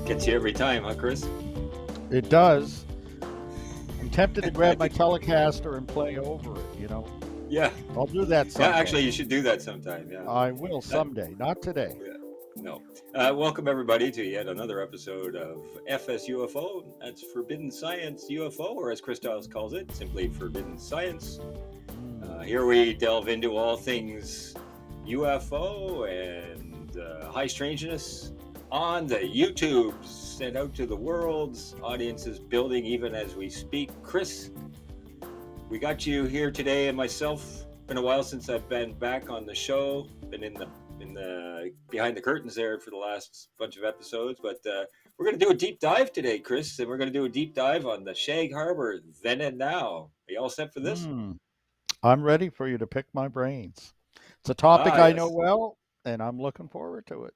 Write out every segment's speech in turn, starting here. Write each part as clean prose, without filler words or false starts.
Gets you every time, huh, Chris? It does. I'm tempted to grab my Telecaster and play over it. Yeah. I'll do that Yeah, someday. actually, you should do that sometime. Yeah. I will That, someday, not today. yeah. No. Welcome, everybody, to yet another episode of FSUFO. That's Forbidden Science UFO, or as Chris Stiles calls it, simply Forbidden Science. Here we delve into all things UFO and high strangeness on the YouTube, sent out to the world's audiences building even as we speak. Chris, we got you here today, and myself. Been a while since I've been back on the show. Been in the behind the curtains there for the last bunch of episodes, but we're going to do a deep dive today, Chris, and we're going to do a deep dive on the Shag Harbour then and now. Are you all set for this? I'm ready for you to pick my brains. It's a topic I know Yes. well, and I'm looking forward to it.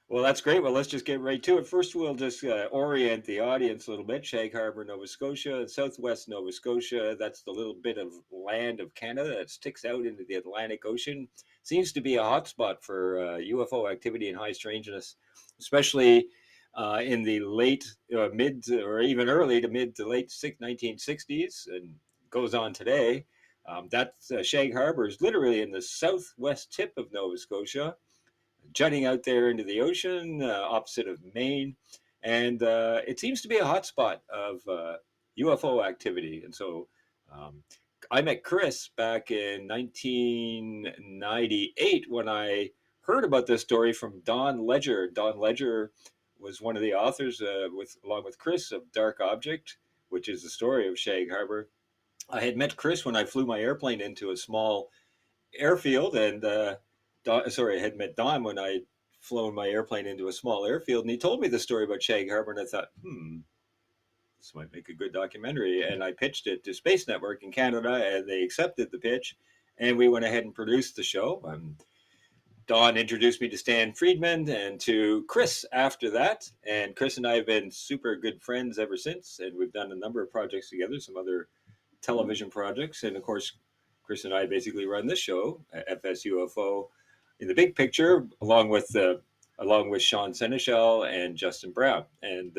Well, that's great. Well, let's just get right to it. First, we'll just orient the audience a little bit. Shag Harbour, Nova Scotia, southwest Nova Scotia. That's the little bit of land of Canada that sticks out into the Atlantic Ocean. Seems to be a hotspot for UFO activity and high strangeness, especially in the late, mid, or even early to mid to late 1960s, and goes on today. That Shag Harbour is literally in the southwest tip of Nova Scotia, jutting out there into the ocean, opposite of Maine, and it seems to be a hotspot of UFO activity. And so, I met Chris back in 1998 when I heard about this story from Don Ledger. Don Ledger was one of the authors, along with Chris, of Dark Object, which is the story of Shag Harbour. I had met Chris when I flew my airplane into a small airfield, and I had met Don when I'd flown my airplane into a small airfield, and he told me the story about Shag Harbour, and I thought, this might make a good documentary. And I pitched it to Space Network in Canada, and they accepted the pitch, and we went ahead and produced the show. Don introduced me to Stan Friedman and to Chris after that, and Chris and I have been super good friends ever since, and we've done a number of projects together, some other television projects, and of course, Chris and I basically run this show, FSUFO, in the big picture, along with Sean Seneschal and Justin Brown, and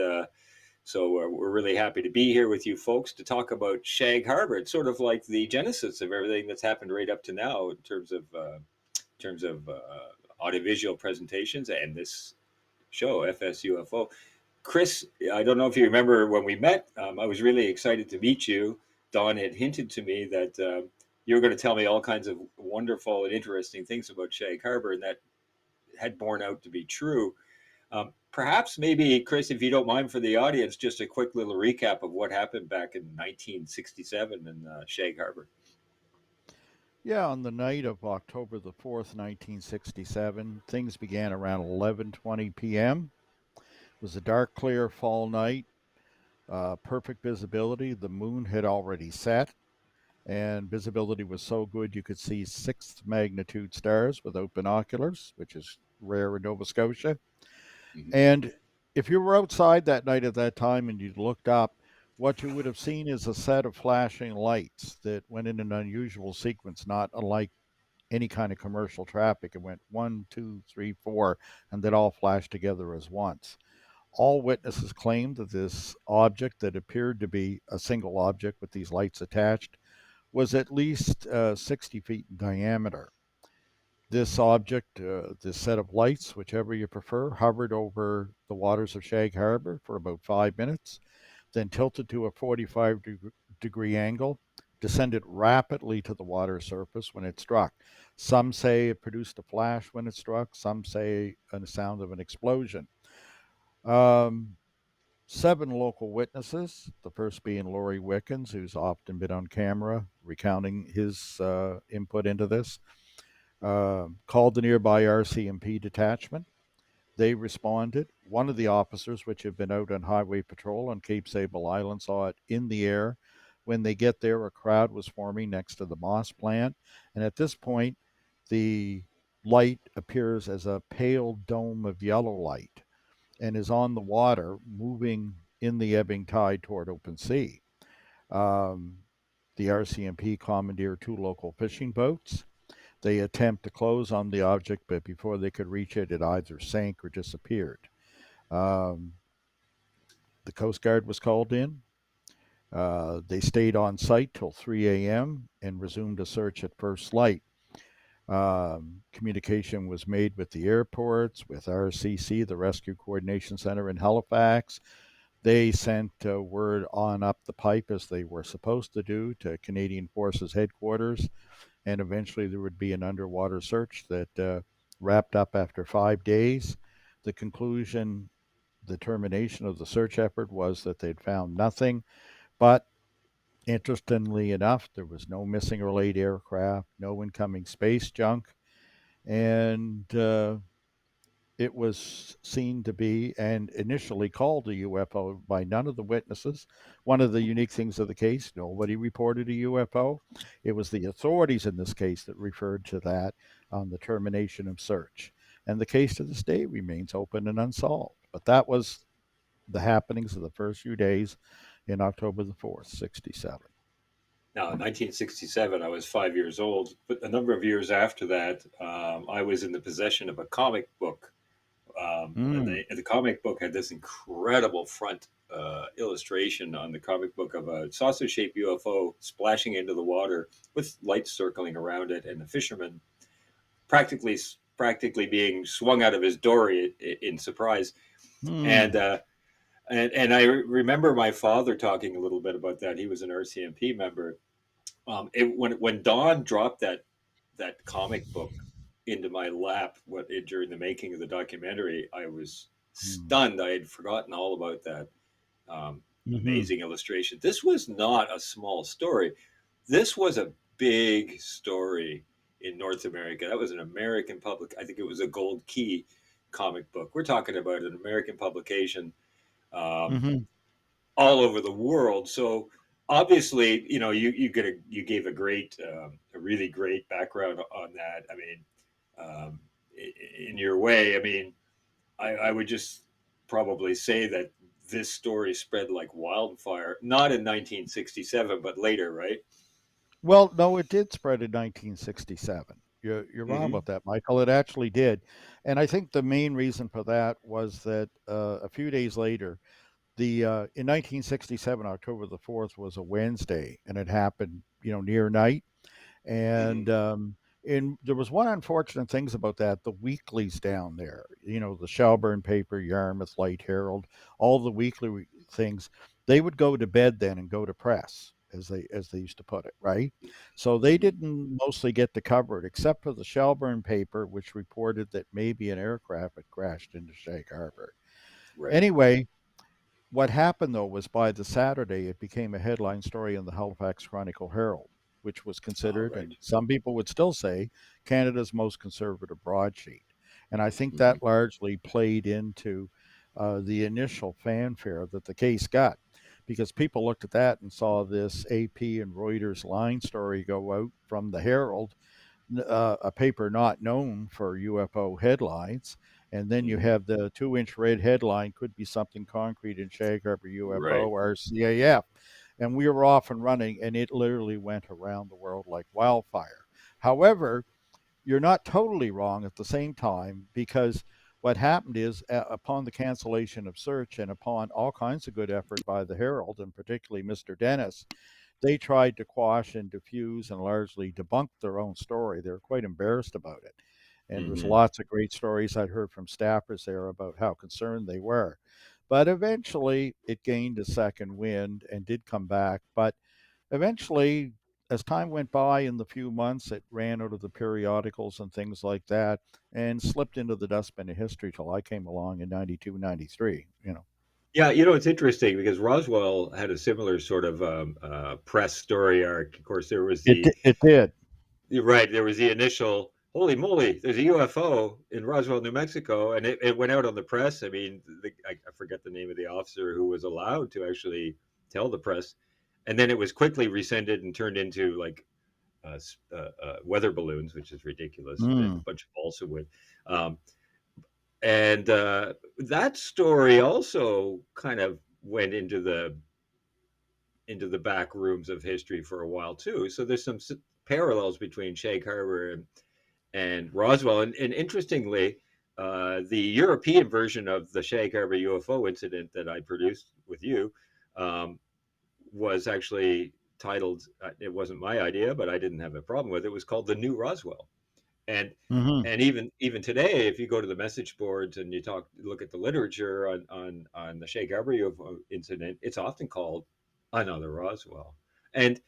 so we're really happy to be here with you folks to talk about Shag Harbour. It's sort of like the genesis of everything that's happened right up to now in terms of audiovisual presentations and this show, FSUFO. Chris, I don't know if you remember when we met. I was really excited to meet you. Don had hinted to me that you were going to tell me all kinds of wonderful and interesting things about Shag Harbour, and that had borne out to be true. Perhaps, maybe, Chris, if you don't mind, for the audience, just a quick little recap of what happened back in 1967 in Shag Harbour. Yeah, on the night of October the 4th, 1967, things began around 11:20 p.m. It was a dark, clear fall night, perfect visibility. The moon had already set, and visibility was so good you could see sixth magnitude stars without binoculars, which is rare in Nova Scotia. Mm-hmm. And if you were outside that night at that time and you looked up, what you would have seen is a set of flashing lights that went in an unusual sequence, not unlike any kind of commercial traffic. It went one, two, three, four, and then all flashed together as once. All witnesses claimed that this object, that appeared to be a single object with these lights attached, was at least 60 feet in diameter. This object, this set of lights, whichever you prefer, hovered over the waters of Shag Harbour for about 5 minutes, then tilted to a 45-degree angle, descended rapidly to the water surface when it struck. Some say it produced a flash when it struck, some say a sound of an explosion. Um, 7 local witnesses, the first being Laurie Wickens, who's often been on camera recounting his input into this, called the nearby RCMP detachment. They responded. One of the officers, which had been out on highway patrol on Cape Sable Island, saw it in the air. When they get there, a crowd was forming next to the Moss plant. And at this point, the light appears as a pale dome of yellow light and is on the water, moving in the ebbing tide toward open sea. Um, the RCMP commandeered 2 local fishing boats. They attempt to close on the object, but before they could reach it, it either sank or disappeared. Um, the Coast Guard was called in. They stayed on site till 3 a.m. and resumed a search at first light. Communication was made with the airports, with RCC, the Rescue Coordination Center in Halifax. They sent word on up the pipe, as they were supposed to do, to Canadian Forces headquarters, and eventually there would be an underwater search that wrapped up after 5 days. The conclusion, the termination of the search effort was that they'd found nothing, but interestingly enough, there was no missing or late aircraft, no incoming space junk, and it was seen to be and initially called a UFO by none of the witnesses. One of the unique things of the case, nobody reported a UFO. It was the authorities in this case that referred to that on the termination of search. And the case to this day remains open and unsolved. But that was the happenings of the first few days in October the 4th, 67. Now, in 1967, I was 5 years old, but a number of years after that, I was in the possession of a comic book. Mm. And the comic book had this incredible front illustration on the comic book of a sausage shaped UFO splashing into the water with lights circling around it, and the fisherman practically practically being swung out of his dory in surprise. Mm. And and I remember my father talking a little bit about that. He was an RCMP member. When Don dropped that comic book into my lap during the making of the documentary, I was Mm. stunned. I had forgotten all about that Mm-hmm. amazing illustration. This was not a small story. This was a big story in North America. That was an American public. I think it was a Gold Key comic book. We're talking about an American publication um, Mm-hmm. all over the world. So obviously, you gave a really great background on that. I mean, um, in your way, I mean, I would just probably say that this story spread like wildfire, not in 1967, but later, right? Well, no, it did spread in 1967. You're wrong Mm-hmm. about that, Michael. It actually did. And I think the main reason for that was that a few days later, in 1967, October the 4th was a Wednesday, and it happened, near night. Mm-hmm. And there was one unfortunate things about that. The weeklies down there, the Shelburne paper, Yarmouth, Light Herald, all the weekly things, they would go to bed then and go to press, as they used to put it, right? So they Mm-hmm. didn't mostly get to cover it, except for the Shelburne paper, which reported that maybe an aircraft had crashed into Shag Harbour. Right. Anyway, what happened though was by the Saturday, it became a headline story in the Halifax Chronicle Herald, which was All considered, right. and some people would still say, Canada's most conservative broadsheet. And I think Mm-hmm. that largely played into the initial fanfare that the case got, because people looked at that and saw this AP and Reuters line story go out from the Herald, a paper not known for UFO headlines. And then you Mm-hmm. have the 2-inch red headline, could be something concrete in Shag Harbour UFO Right. or CAF. And we were off and running, and it literally went around the world like wildfire. However, you're not totally wrong at the same time, because what happened is, upon the cancellation of search and upon all kinds of good effort by the Herald, and particularly Mr. Dennis, they tried to quash and diffuse and largely debunk their own story. They were quite embarrassed about it. And there was Mm-hmm. lots of great stories I'd heard from staffers there about how concerned they were. But eventually it gained a second wind and did come back. But eventually, as time went by in the few months, it ran out of the periodicals and things like that and slipped into the dustbin of history till I came along in 92, 93. Yeah, it's interesting because Roswell had a similar sort of press story arc. Of course, there was It did. you're right, there was the initial, holy moly, there's a UFO in Roswell, New Mexico, and it went out on the press. I mean, I forget the name of the officer who was allowed to actually tell the press, and then it was quickly rescinded and turned into like weather balloons, which is ridiculous, and a Mm. bunch of balsa wood. Um, and that story also kind of went into the back rooms of history for a while too. So there's some parallels between Shag Harbour and Roswell. And interestingly, the European version of the Shag Harbour UFO incident that I produced with you um, was actually titled. It wasn't my idea, but I didn't have a problem with it. It was called the New Roswell, and Hmm. even today, if you go to the message boards and you look at the literature on the Shag Harbour UFO incident, it's often called another Roswell. And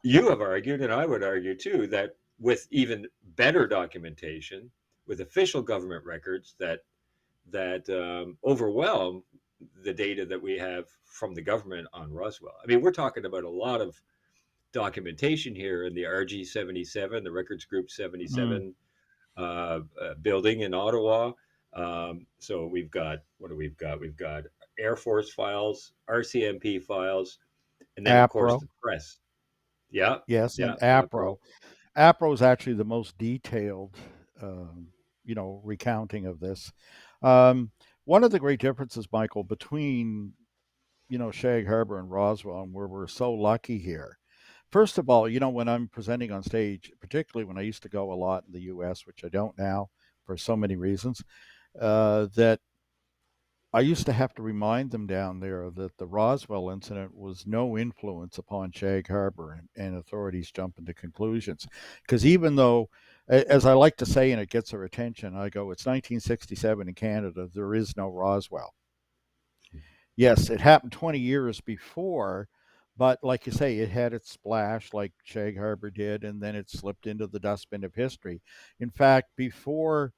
you have argued, and I would argue too, that with even better documentation, with official government records that overwhelm the data that we have from the government on Roswell. I mean, we're talking about a lot of documentation here in the RG 77, the Records Group Mm. 77 building in Ottawa. So we've got what do we've got? We've got Air Force files, RCMP files, and then of course APRO, the press. Yeah, yes, yeah, and APRO. APRO. APRO is actually the most detailed, um, recounting of this. Um, One of the great differences, Michael, between Shag Harbor and Roswell, and where we're so lucky here. First of all, when I'm presenting on stage, particularly when I used to go a lot in the U.S., which I don't now for so many reasons, that I used to have to remind them down there that the Roswell incident was no influence upon Shag Harbor, and authorities jumping to conclusions. Because even though, as I like to say, and it gets their attention, I go, it's 1967 in Canada, there is no Roswell. Yes, it happened 20 years before, but like you say, it had its splash like Shag Harbor did, and then it slipped into the dustbin of history. In fact, before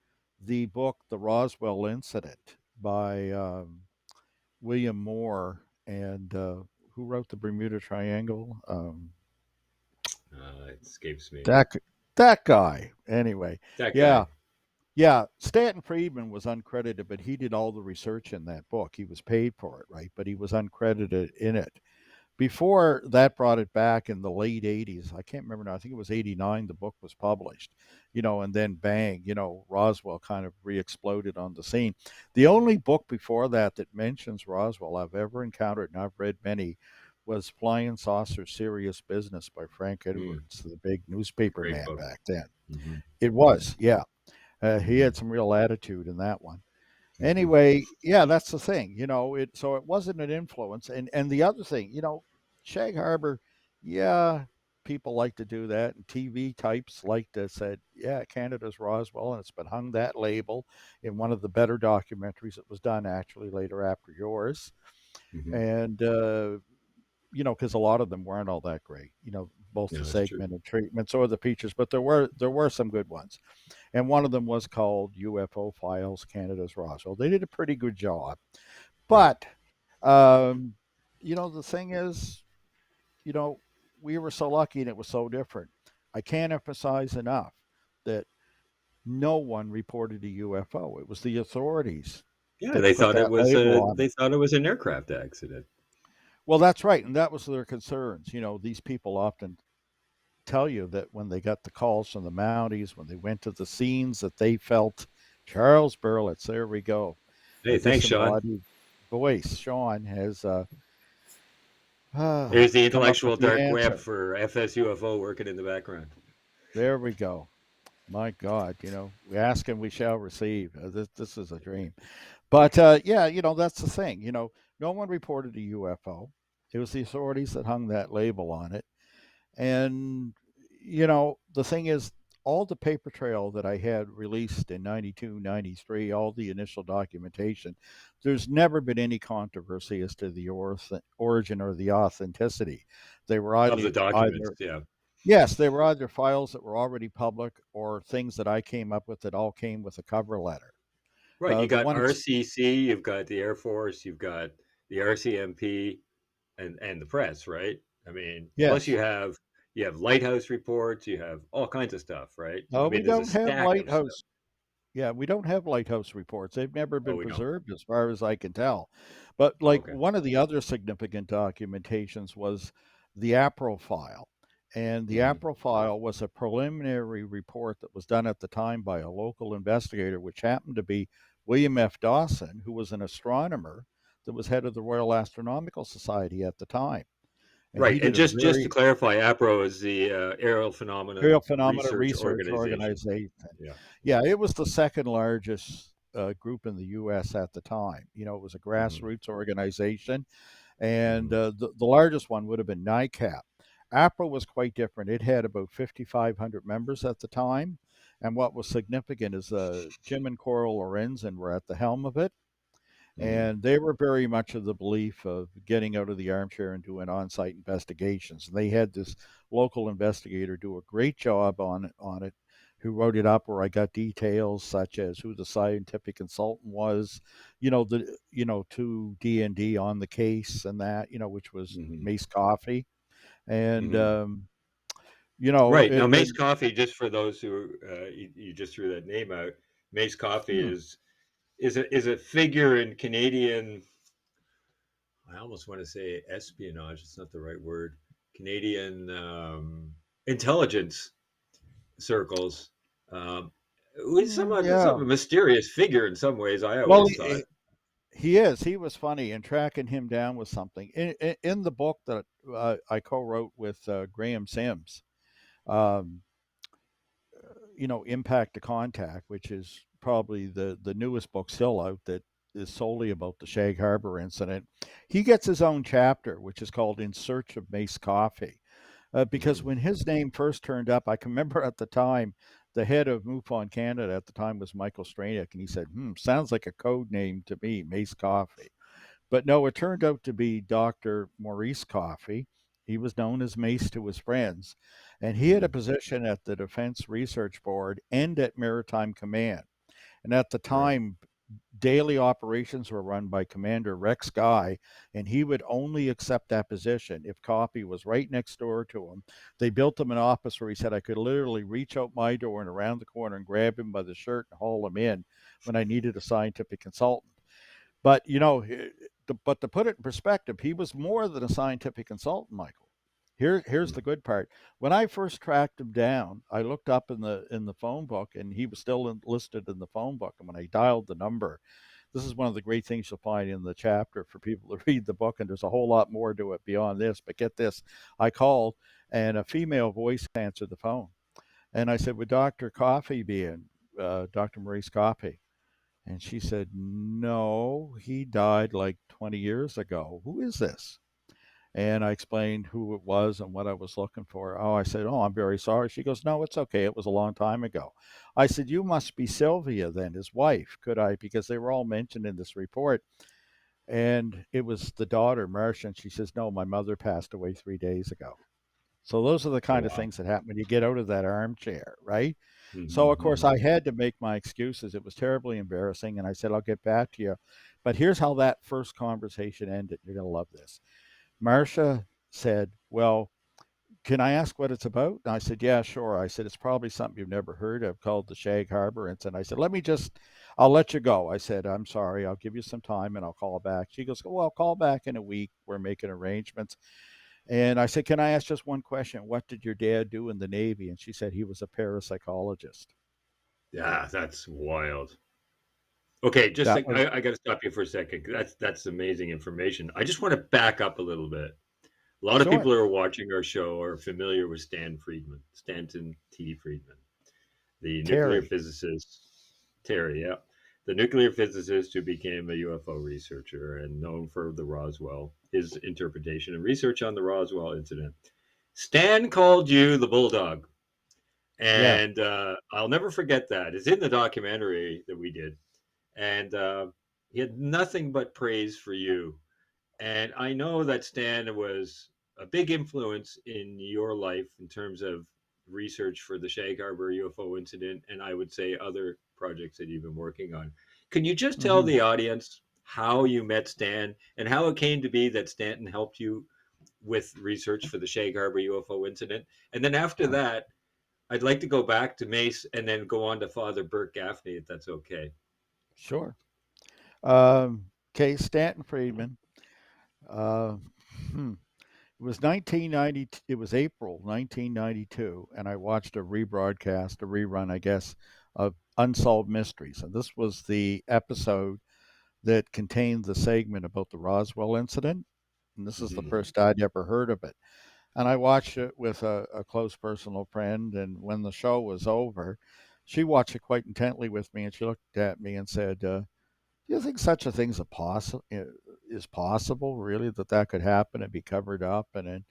the book, The Roswell Incident by William Moore, and who wrote the Bermuda Triangle? It escapes me. That that guy. Anyway, That yeah, guy. yeah. Stanton Friedman was uncredited, but he did all the research in that book. He was paid for it, right? But he was uncredited in it. Before that brought it back in the late 80s. I can't remember now. I think it was 89 the book was published, and then bang, Roswell kind of re exploded on the scene. The only book before that that mentions Roswell I've ever encountered, and I've read many, was Flying Saucer Serious Business by Frank Mm, Edwards, the big newspaper great man book. back then. Hmm. It was, yeah. He Hmm. had some real attitude in that one. Hmm. Anyway, yeah, that's the thing. It wasn't an influence. And the other thing, Shag Harbor, yeah, people like to do that, and TV types like to say, yeah, Canada's Roswell, and it's been hung that label in one of the better documentaries that was done actually later after yours. Hmm. And because a lot of them weren't all that great, both No, the it's true. segment and treatments or the features, but there were some good ones, and one of them was called UFO Files Canada's Roswell. They did a pretty good job. Right. But, the thing is, you know, we were so lucky and it was so different. I can't emphasize enough that no one reported a UFO. It was the authorities Yeah, that put that label on they it. thought it was an aircraft accident. Well, that's right. And that was their concerns. These people often tell you that when they got the calls from the Mounties, when they went to the scenes, that they felt Charles Burlett's. There we go. A Hey, thanks, Sean. disembodied voice. Sean has Here's the come up with intellectual the dark web answer. for FSUFO working in the background. There we go. My God, we ask and we shall receive. This is a dream. But yeah, that's the thing. No one reported a UFO. It was the authorities that hung that label on it. And, the thing is, all the paper trail that I had released in 92, 93, all the initial documentation, there's never been any controversy as to the origin or the authenticity. They were Of the documents, either yeah. yes, they were either files that were already public or things that I came up with that all came with a cover letter. Right. You The got one, RCC, you've got the Air Force, you've got the RCMP, and the press, right? I mean, plus yes. you have lighthouse reports, you have all kinds of stuff, right? I No, mean, we there's a don't have stack of stuff. lighthouse. Yeah, we don't have lighthouse reports. They've never Oh, been we don't. preserved as far as I can tell. But Oh, like okay. one of the other significant documentations was the APRO file. And the Hmm. APRO file was a preliminary report that was done at the time by a local investigator, which happened to be William F. Dawson, who was an astronomer that was head of the Royal Astronomical Society at the time. And Right. he And did a just to very clarify, APRO is the Aerial Aerial Phenomenon Phenomena Research Research Organization. Organization. Yeah. Yeah, it was the second largest group in the U.S. at the time. It was a Hmm. grassroots organization, and Hmm. the largest one would have been NICAP. APRA was quite different. It had about 5,500 members at the time. And what was significant is Jim and Coral Lorenzen were at the helm of it. Hmm. And they were very much of the belief of getting out of the armchair and doing on-site investigations. And they had this local investigator do a great job on it, who wrote it up where I got details such as who the scientific consultant was, to D&D on the case and that, which was Hmm. Mace Coffee. And Hmm. Right now, Mace it Coffee. Just for those who you just threw that name out, Mace Coffee hmm, is a figure in Canadian. I almost want to say espionage. It's not the right word. Canadian intelligence circles. Um, who's somewhat yeah. some a mysterious figure in some ways. I Well, always thought. he is. He was funny, and tracking him down was something. In the book that I co-wrote with Graham Sims, um, Impact to Contact, which is probably the newest book still out that is solely about the Shag Harbour incident. He gets his own chapter, which is called "In Search of Mace Coffee," because Hmm. when his name first turned up, I can remember at the time. The head of MUFON Canada at the time was Michael Stranick, and he said, sounds like a code name to me, Mace Coffee. But no, it turned out to be Dr. Maurice Coffey. He was known as Mace to his friends, and he had a Hmm. position at the Defense Research Board and at Maritime Command. And at the Right. time, daily operations were run by Commander Rex Guy, and he would only accept that position if Coffey was right next door to him. They built him an office where he said I could literally reach out my door and around the corner and grab him by the shirt and haul him in when I needed a scientific consultant. But but to put it in perspective, he was more than a scientific consultant, Michael. Here's the good part. When I first tracked him down, I looked up in the phone book, and he was still listed in the phone book. And when I dialed the number, this is one of the great things you'll find in the chapter for people to read the book. And there's a whole lot more to it beyond this. But get this, I called, and a female voice answered the phone, and I said, "Would Doctor Coffee be in? Doctor Maurice Coffee?" And she said, "No, he died like 20 years ago. Who is this?" And I explained who it was and what I was looking for. Oh, I said, "Oh, I'm very sorry." She goes, "No, it's okay. It was a long time ago." I said, "You must be Sylvia then, his wife." Could I? Because they were all mentioned in this report. And it was the daughter, Marcia. And she says, "No, my mother passed away 3 days ago." So those are the Oh kind of wow. things that happen when you get out of that armchair, right? So of course Hmm. I had to make my excuses. It was terribly embarrassing, and I said I'll get back to you. But here's how that first conversation ended. You're going to love this. Marcia said, "Well, can I ask what it's about?" And I said, "Yeah, sure." I said, "It's probably something you've never heard of called the Shag Harbour Incident." I said, I'll let you go." I said, "I'm sorry. I'll give you some time and I'll call back." She goes, "Well, call back in a week. We're making arrangements." And I said, "Can I ask just one question? What did your dad do in the Navy?" And she said he was a parapsychologist. Yeah, that's wild. Okay, just That like, was I got to stop you for a second. That's amazing information. I just want to back up a little bit. A lot of sure. people who are watching our show are familiar with Stanton T. Friedman, the nuclear Terry. physicist, Terry, yeah, the nuclear physicist who became a UFO researcher and known for his interpretation and research on the Roswell incident. Stan called you the Bulldog, Yeah. and I'll never forget that. It's in the documentary that we did, and he had nothing but praise for you. And I know that Stan was a big influence in your life in terms of research for the Shag Harbour UFO incident, and I would say other projects that you've been working on. Can you just tell Hmm. the audience how you met Stan and how it came to be that Stanton helped you with research for the Shag Harbour UFO incident? And then after that, I'd like to go back to Mace and then go on to Father Burt Gaffney, if that's okay. Sure. Okay, Stanton Friedman. Uh, hmm. It was 1990. It was April 1992, and I watched a rebroadcast, a rerun, I guess, of Unsolved Mysteries. And this was the episode that contained the segment about the Roswell incident. And this is the Mhm. first I'd ever heard of it. And I watched it with a close personal friend. And when the show was over, she watched it quite intently with me, and she looked at me and said, "Do you think such a thing's is possible? Really, that could happen and be covered up? And then,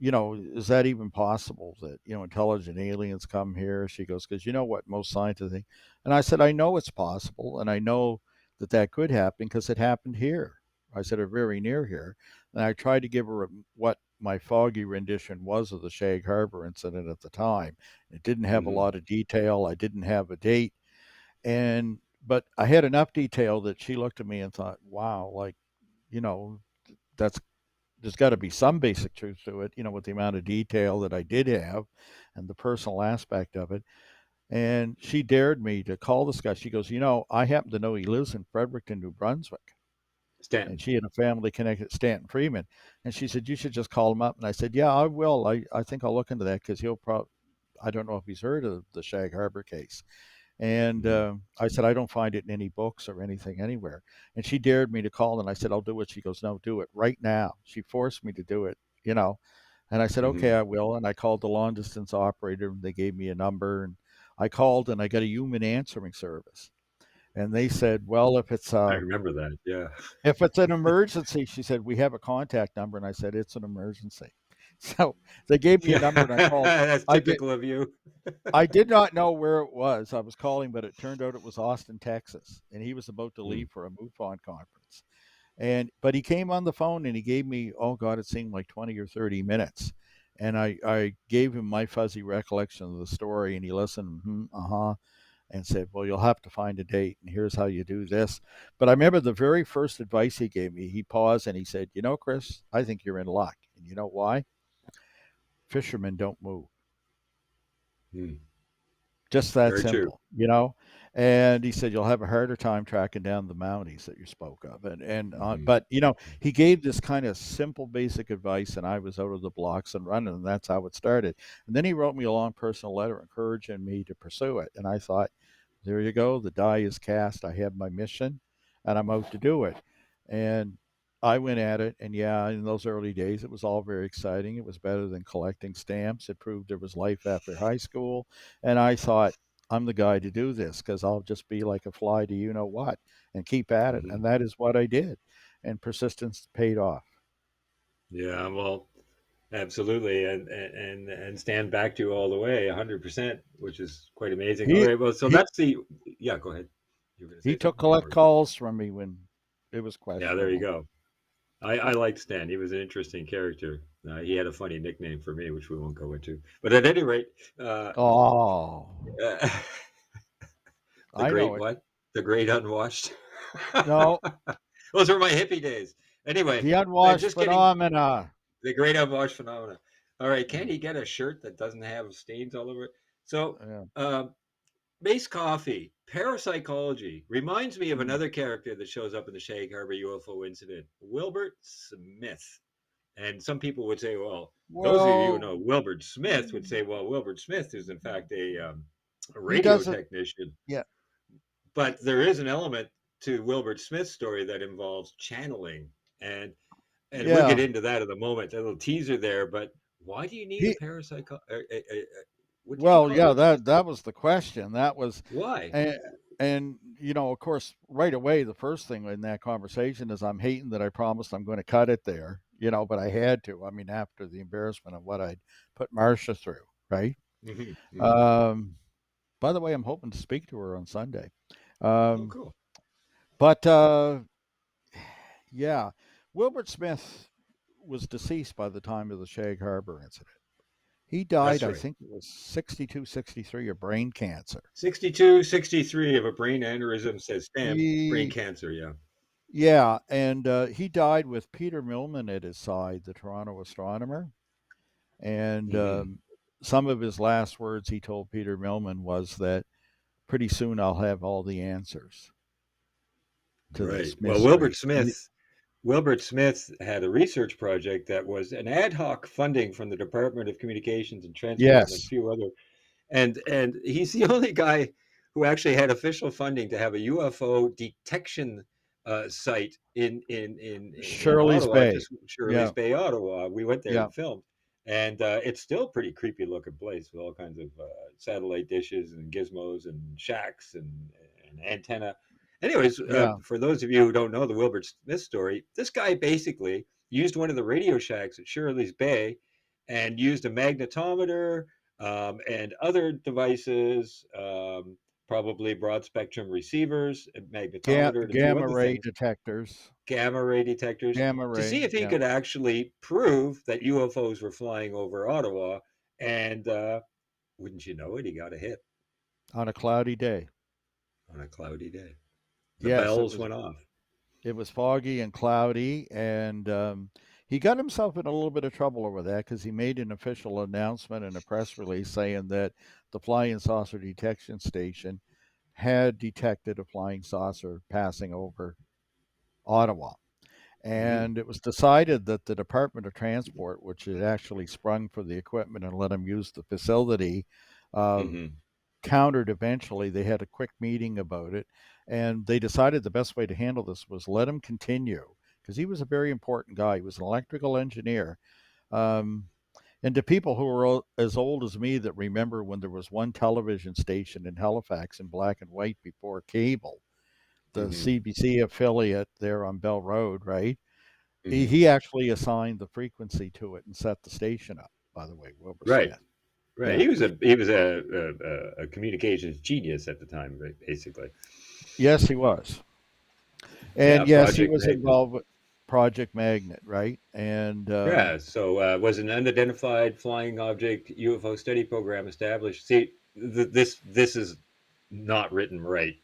is that even possible that, intelligent aliens come here?" She goes, "Because you know what most scientists think." And I said, "I know it's possible, and I know that could happen because it happened here." I said, "Or very near here." And I tried to give her what my foggy rendition was of the Shag Harbour incident at the time. It didn't have a Hmm. lot of detail. I didn't have a date, but I had enough detail that she looked at me and thought, "Wow, like, you know, that's there's got to be some basic truth to it, with the amount of detail that I did have and the personal aspect of it." And she dared me to call this guy. She goes, "I happen to know he lives in Fredericton, New Brunswick." And Stanton. she had a family connected, Stanton Freeman. And she said, "You should just call him up." And I said, "Yeah, I will. I think I'll look into that because he'll probably, I don't know if he's heard of the Shag Harbour case." And Hmm. I said, "I don't find it in any books or anything anywhere." And she dared me to call, and I said, "I'll do it." She goes, "No, do it right now." She forced me to do it, you know. And I said, "Okay, Hmm. I will." And I called the long distance operator, and they gave me a number. And I called, and I got a human answering service. And they said, "Well, I remember that. Yeah. if it's an emergency," she said, "we have a contact number." And I said, "It's an emergency." So they gave me a Yeah. number, and I called. That's I did. typical of you. I did not know where it was. I was calling, but it turned out it was Austin, Texas, and he was about to Hmm. leave for a MUFON conference. But he came on the phone and he gave me, oh God, it seemed like 20 or 30 minutes. And I gave him my fuzzy recollection of the story, and he listened, and said, "Well, you'll have to find a date, and here's how you do this." But I remember the very first advice he gave me, he paused and he said, "Chris, I think you're in luck. And you know why? Fishermen don't move. Hmm. Just that Very true. simple. And he said, "You'll have a harder time tracking down the Mounties that you spoke of." Hmm. But he gave this kind of simple, basic advice, and I was out of the blocks and running, and that's how it started. And then he wrote me a long personal letter encouraging me to pursue it. And I thought, there you go, the die is cast. I have my mission, and I'm out to do it. And I went at it, and yeah, in those early days, it was all very exciting. It was better than collecting stamps. It proved there was life after high school. And I thought, I'm the guy to do this because I'll just be like a fly to you know what and keep at it. Hmm. And that is what I did. And persistence paid off. Yeah. Well, absolutely, and stand back to you all the way, 100%, which is quite amazing. All He right. Well, so he that's the. Yeah. Go ahead. You were going to he say took something collect before. calls from me when it was Yeah. There you questionable. go. I liked Stan. He was an interesting character. He had a funny nickname for me, which we won't go into. But at any rate, uh, Oh, uh, the I know great it. what? The great unwashed. No, Those were my hippie days. Anyway, the and unwashed just kidding. phenomena. The great unwashed phenomena. All right, can Mm, he get a shirt that doesn't have stains all over it? So, yeah. um, Mace Coffee, parapsychology, reminds me of Mm, another character that shows up in the Shag Harbour UFO incident, Wilbert Smith. And some people would say, well, those of you who well, know Wilbert Smith would say, well, Wilbert Smith is in fact a he radio doesn't. technician. Yeah, But there is an element to Wilbert Smith's story that involves channeling. And we'll get yeah. into that in a moment. A little teaser there. But why do you need a He parapsycho? What did you Well, call? yeah, that was the question. That was, Why? and of course, right away, the first thing in that conversation is I'm hating that I promised I'm going to cut it there. But I had to. I mean, after the embarrassment of what I'd put Marcia through, right? Hmm. Hmm. Um, by the way, I'm hoping to speak to her on Sunday. Oh, Um, cool. but yeah, Wilbert Smith was deceased by the time of the Shag Harbour incident. He died, That's I right. think it was 62, 63 of brain cancer. 62, 63 of a brain aneurysm, says Stan. Brain He cancer, yeah. Yeah, and he died with Peter Millman at his side, the Toronto astronomer. And Hmm. some of his last words he told Peter Millman was that pretty soon I'll have all the answers to Right. this Well, Wilbert mystery. Smith. Wilbert Smith had a research project that was an ad hoc funding from the Department of Communications and Transport and a Yes, few other. And he's the only guy who actually had official funding to have a UFO detection site in Shirley's Ottawa, Bay. just Shirley's Yeah, Bay, Ottawa. We went there yeah. and filmed. and it's still a pretty creepy looking place with all kinds of satellite dishes and gizmos and shacks and antenna. Anyways, Yeah. for those of you who don't know the Wilbert Smith story, this guy basically used one of the Radio Shacks at Shirley's Bay and used a magnetometer and other devices, probably broad spectrum receivers, a magnetometer, and a few Gamma other ray things, detectors. gamma ray detectors, Gamma to ray. see if he Yeah. could actually prove that UFOs were flying over Ottawa. And wouldn't you know it, he got a hit On a cloudy day. on a cloudy day. The Yes, bells went off. it was foggy and cloudy, and he got himself in a little bit of trouble over that because he made an official announcement in a press release saying that the flying saucer detection station had detected a flying saucer passing over Ottawa. Mm-hmm. And it was decided that the Department of Transport, which had actually sprung for the equipment and let him use the facility, uh, Mm-hmm. countered eventually. They had a quick meeting about it, and they decided the best way to handle this was let him continue because he was a very important guy. He was an electrical engineer. Um, and to people who are as old as me that remember when there was one television station in Halifax in black and white before cable, the Mm-hmm. CBC affiliate there on Bell Road, right? Mm-hmm. He actually assigned the frequency to it and set the station up. By the way, Wilbur Right. Smith. Right. Yeah. He was a communications genius at the time, right, basically. Yes, he was. Yeah. And yes, he Project was Magnet. involved with Project Magnet, right? And Yeah, so was an unidentified flying object UFO study program established. See, this is not written right.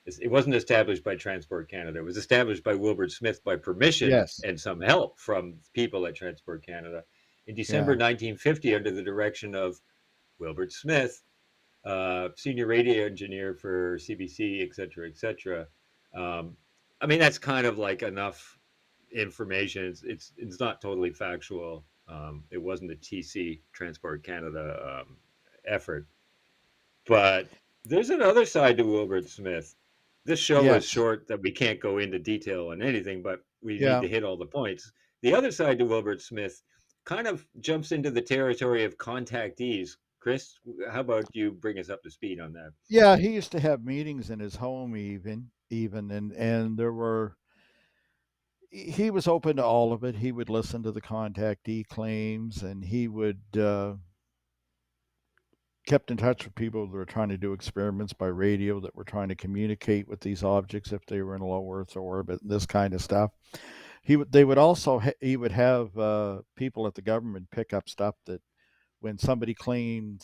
It wasn't established by Transport Canada. It was established by Wilbert Smith by permission yes, and some help from people at Transport Canada in December yeah, 1950 under the direction of Wilbert Smith, senior radio engineer for CBC, et cetera, et cetera. Um, I mean, that's kind of like enough information. It's not totally factual. It wasn't a TC Transport Canada effort, but there's another side to Wilbert Smith. This show is yes, short that we can't go into detail on anything, but we need yeah, to hit all the points. The other side to Wilbert Smith kind of jumps into the territory of contactees. Chris, how about you bring us up to speed on that? yeah. He used to have meetings in his home, even, and there were. He was open to all of it. He would listen to the contactee claims, and he would kept in touch with people that were trying to do experiments by radio that were trying to communicate with these objects if they were in low Earth orbit, and this kind of stuff. They would also he would have people at the government pick up stuff that when somebody claimed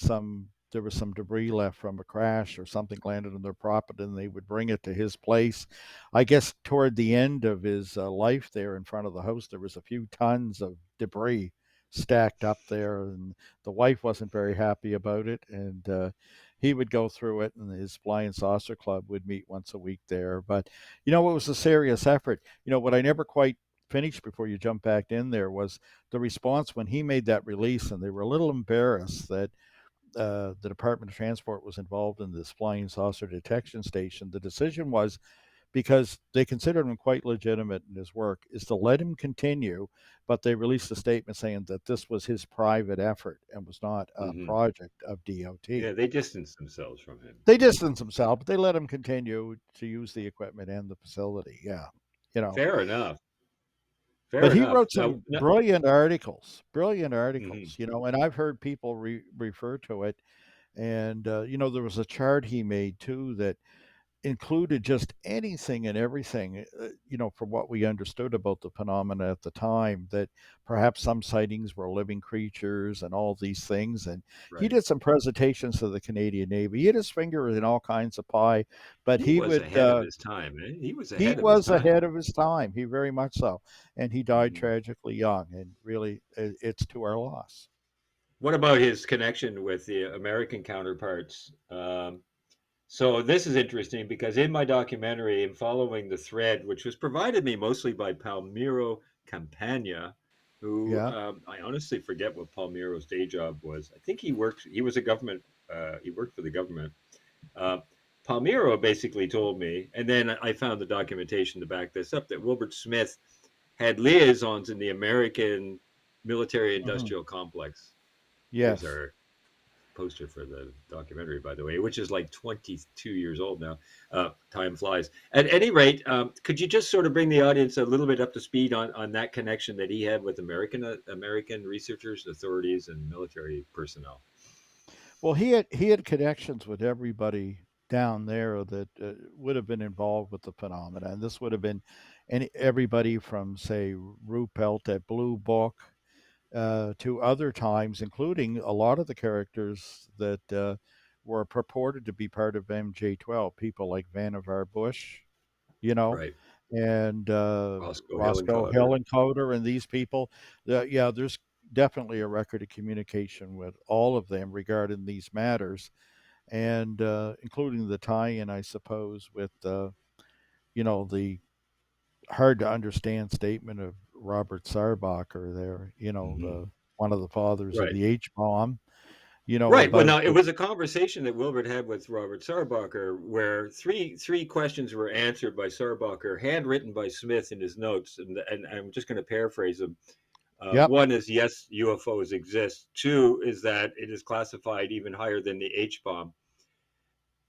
there was some debris left from a crash or something landed on their property, and they would bring it to his place. I guess toward the end of his life there in front of the house, there was a few tons of debris stacked up there, and the wife wasn't very happy about it. And he would go through it, and his flying saucer club would meet once a week there. But it was a serious effort. What I never quite finished before you jump back in there was the response when he made that release, and they were a little embarrassed that the Department of Transport was involved in this flying saucer detection station. The decision was, because they considered him quite legitimate in his work, is to let him continue, but they released a statement saying that this was his private effort and was not a Mm-hmm. project of DOT. Yeah, they distanced themselves from him. They distanced themselves, but they let him continue to use the equipment and the facility. Yeah, you know. Fair enough. But Fair he enough. wrote No, some no. brilliant Mm-hmm. articles, and I've heard people refer to it. And, there was a chart he made too that included just anything and everything, from what we understood about the phenomena at the time, that perhaps some sightings were living creatures and all these things. And he Right. did some presentations to the Canadian Navy. He had his finger in all kinds of pie, but He was ahead of his time, eh? He was he ahead of his was time. ahead of his time. He very much so. And he died Hmm. tragically young. And really, it's to our loss. What about his connection with the American counterparts? So this is interesting because in my documentary, in following the thread, which was provided me mostly by Palmiro Campagna, who Yeah. I honestly forget what Palmiro's day job was. I think he worked. He was a government. He worked for the government. Uh, Palmiro basically told me, and then I found the documentation to back this up, that Wilbert Smith had liaisons in the American military Hmm. industrial complex. There's Yes. our poster for the documentary, by the way, which is like 22 years old now. Time flies. At any rate, could you just sort of bring the audience a little bit up to speed on that connection that he had with American researchers, authorities, and military personnel? Well, he had connections with everybody down there that would have been involved with the phenomena, and this would have been everybody from say Ruppelt at Blue Book to other times, including a lot of the characters that were purported to be part of MJ12, people like Vannevar Bush, you know, Right. and Roscoe Roscoe Hillencotter. Hillencotter and these people. Yeah, there's definitely a record of communication with all of them regarding these matters, and including the tie-in, I suppose, with the hard to understand statement of Robert Sarbacher there, Mm-hmm. the one of the fathers of Right. the H bomb, Right. Well, about now it was a conversation that Wilbert had with Robert Sarbacher, where three questions were answered by Sarbacher, handwritten by Smith in his notes, and I'm just going to paraphrase them. yep. One is yes, UFOs exist. Two is that it is classified even higher than the H bomb.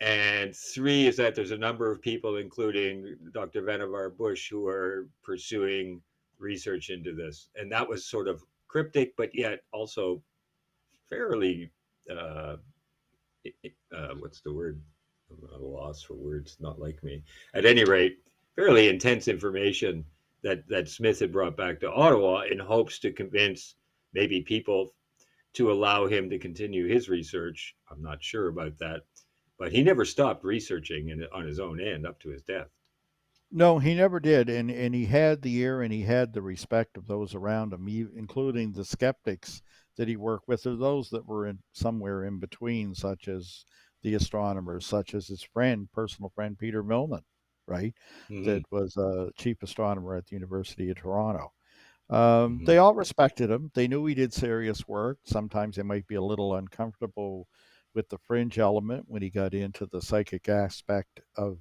And three is that there's a number of people, including Dr. Vannevar Bush, who are pursuing research into this. And that was sort of cryptic, but yet also fairly, uh, what's the word? I'm at a loss for words, not like me. At any rate, fairly intense information that Smith had brought back to Ottawa in hopes to convince maybe people to allow him to continue his research. I'm not sure about that, but he never stopped researching on his own end up to his death. No, he never did, and he had the ear and he had the respect of those around him, including the skeptics that he worked with, or those that were in somewhere in between, such as the astronomers, such as his personal friend Peter Millman, right, Mm-hmm. that was a chief astronomer at the University of Toronto. Mm-hmm. They all respected him. They knew he did serious work. Sometimes they might be a little uncomfortable with the fringe element when he got into the psychic aspect of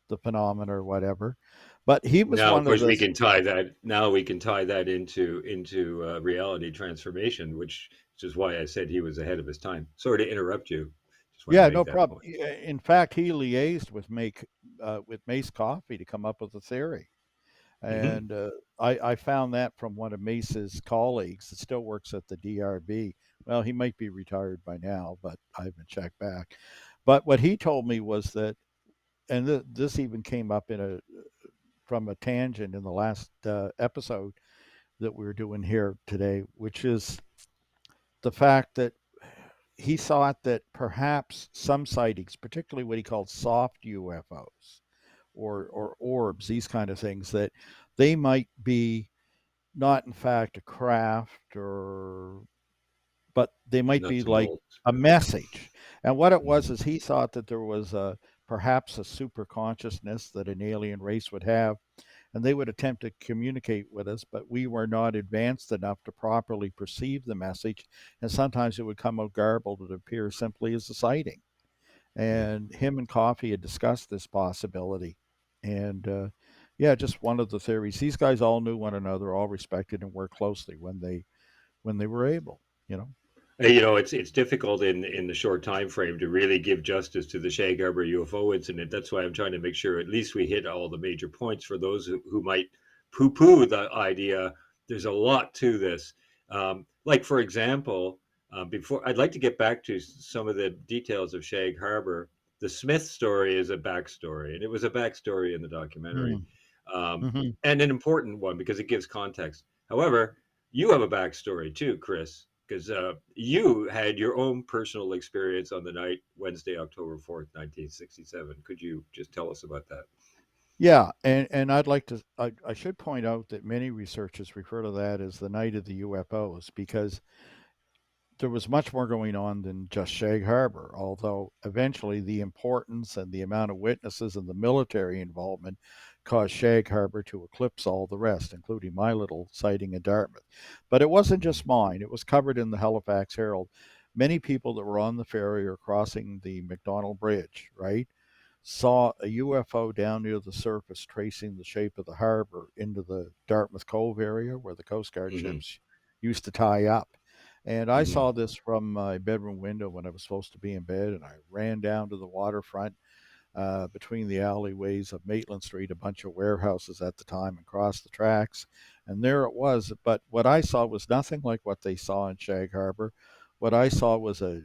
the phenomena or whatever. But he was Now, of one of course, we the can tie that. Now we can tie that into reality transformation, which is why I said he was ahead of his time. Sorry to interrupt you. Just wanted to yeah, make no that problem. point. In fact, he liaised with Mace Coffee to come up with a theory, Mm-hmm. and I found that from one of Mace's colleagues that still works at the DRB. Well, he might be retired by now, but I haven't checked back. But what he told me was that, and this even came up from a tangent in the last episode that we were doing here today, which is the fact that he thought that perhaps some sightings, particularly what he called soft UFOs or orbs, these kind of things, that they might be not in fact a craft but they might be Nuts and like bolts. a message. And what it was Mm-hmm. is he thought that there was perhaps a super consciousness that an alien race would have, and they would attempt to communicate with us, but we were not advanced enough to properly perceive the message, and sometimes it would come out garbled. It appear simply as a sighting. Yeah. And him and Coffee had discussed this possibility, and yeah, just one of the theories. These guys all knew one another, all respected and worked closely when they were able. You know. It's difficult in the short time frame to really give justice to the Shag Harbour UFO incident. That's why I'm trying to make sure at least we hit all the major points for those who might poo-poo the idea. There's a lot to this. Like for example, before I'd like to get back to some of the details of Shag Harbour. The Smith story is a backstory, and it was a backstory in the documentary, Mm-hmm. and an important one because it gives context. However, you have a backstory too, Chris, because you had your own personal experience on the night Wednesday, October 4th, 1967. Could you just tell us about that? Yeah, and I should point out that many researchers refer to that as the night of the UFOs because there was much more going on than just Shag Harbor, although eventually the importance and the amount of witnesses and the military involvement caused Shag Harbor to eclipse all the rest, including my little sighting in Dartmouth. But it wasn't Mm-hmm. just mine, it was covered in the Halifax Herald. Many people that were on the ferry or crossing the McDonald Bridge, right, saw a UFO down near the surface tracing the shape of the harbor into the Dartmouth Cove area where the Coast Guard Mm-hmm. ships used to tie up. And I Hmm. saw this from my bedroom window when I was supposed to be in bed, and I ran down to the waterfront between the alleyways of Maitland Street, a bunch of warehouses at the time, and crossed the tracks. And there it was. But what I saw was nothing like what they saw in Shag Harbour. What I saw was a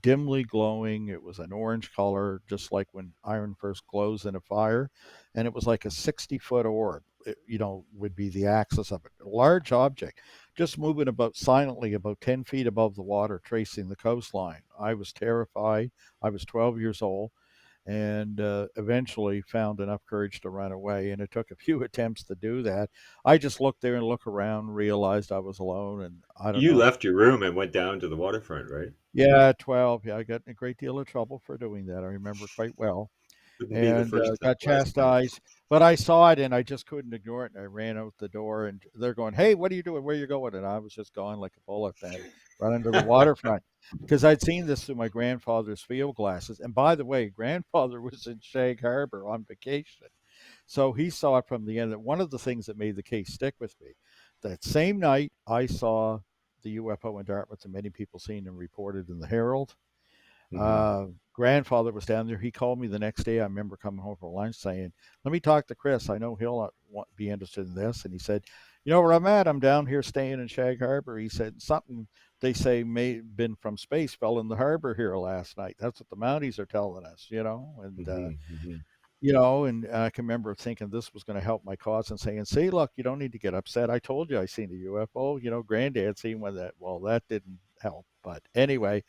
dimly glowing, it was an orange color, just like when iron first glows in a fire. And it was like a 60-foot orb, would be the axis of it. A large object, just moving about silently about 10 feet above the water, tracing the coastline. I was terrified. I was 12 years old and eventually found enough courage to run away. And it took a few attempts to do that. I just looked there and looked around, realized I was alone, and I don't You know. left your room and went down to the waterfront, right? Yeah, 12. Yeah, I got in a great deal of trouble for doing that. I remember quite well, Wouldn't be the and first time, got last time. chastised. But I saw it, and I just couldn't ignore it. And I ran out the door, and they're going, "Hey, what are you doing? Where are you going?" And I was just gone like a bullet, then running to the waterfront because I'd seen this through my grandfather's field glasses. And by the way, grandfather was in Shag Harbour on vacation. So he saw it from the end. One of the things that made the case stick with me, that same night I saw the UFO in Dartmouth, and many people seen and reported in the Herald. Hmm. Grandfather was down there. He called me the next day. I remember coming home for lunch saying, "Let me talk to Chris. I know he'll be interested in this." And he said, "You know where I'm at? I'm down here staying in Shag Harbour." He said, "Something they say may have been from space fell in the harbor here last night. That's what the Mounties are telling us, you know." And Hmm. Hmm. and I can remember thinking this was going to help my cause and saying, "See, look, you don't need to get upset. I told you I seen a UFO. Granddad seen one that." Well, that didn't help. But anyway,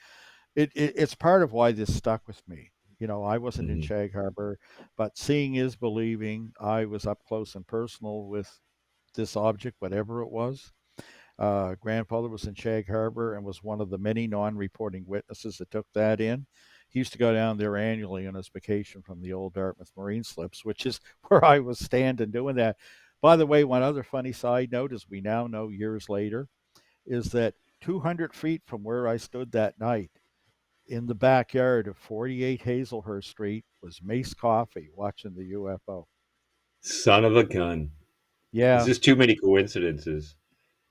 it's part of why this stuck with me. I wasn't in Hmm. Shag Harbor, but seeing is believing. I was up close and personal with this object, whatever it was. Grandfather was in Shag Harbor and was one of the many non reporting witnesses that took that in. He used to go down there annually on his vacation from the old Dartmouth Marine slips, which is where I was standing doing that. By the way, one other funny side note, as we now know years later, is that 200 feet from where I stood that night, in the backyard of 48 Hazelhurst Street, was Mace Coffee watching the UFO. Son of a gun. There's Yeah, just too many coincidences.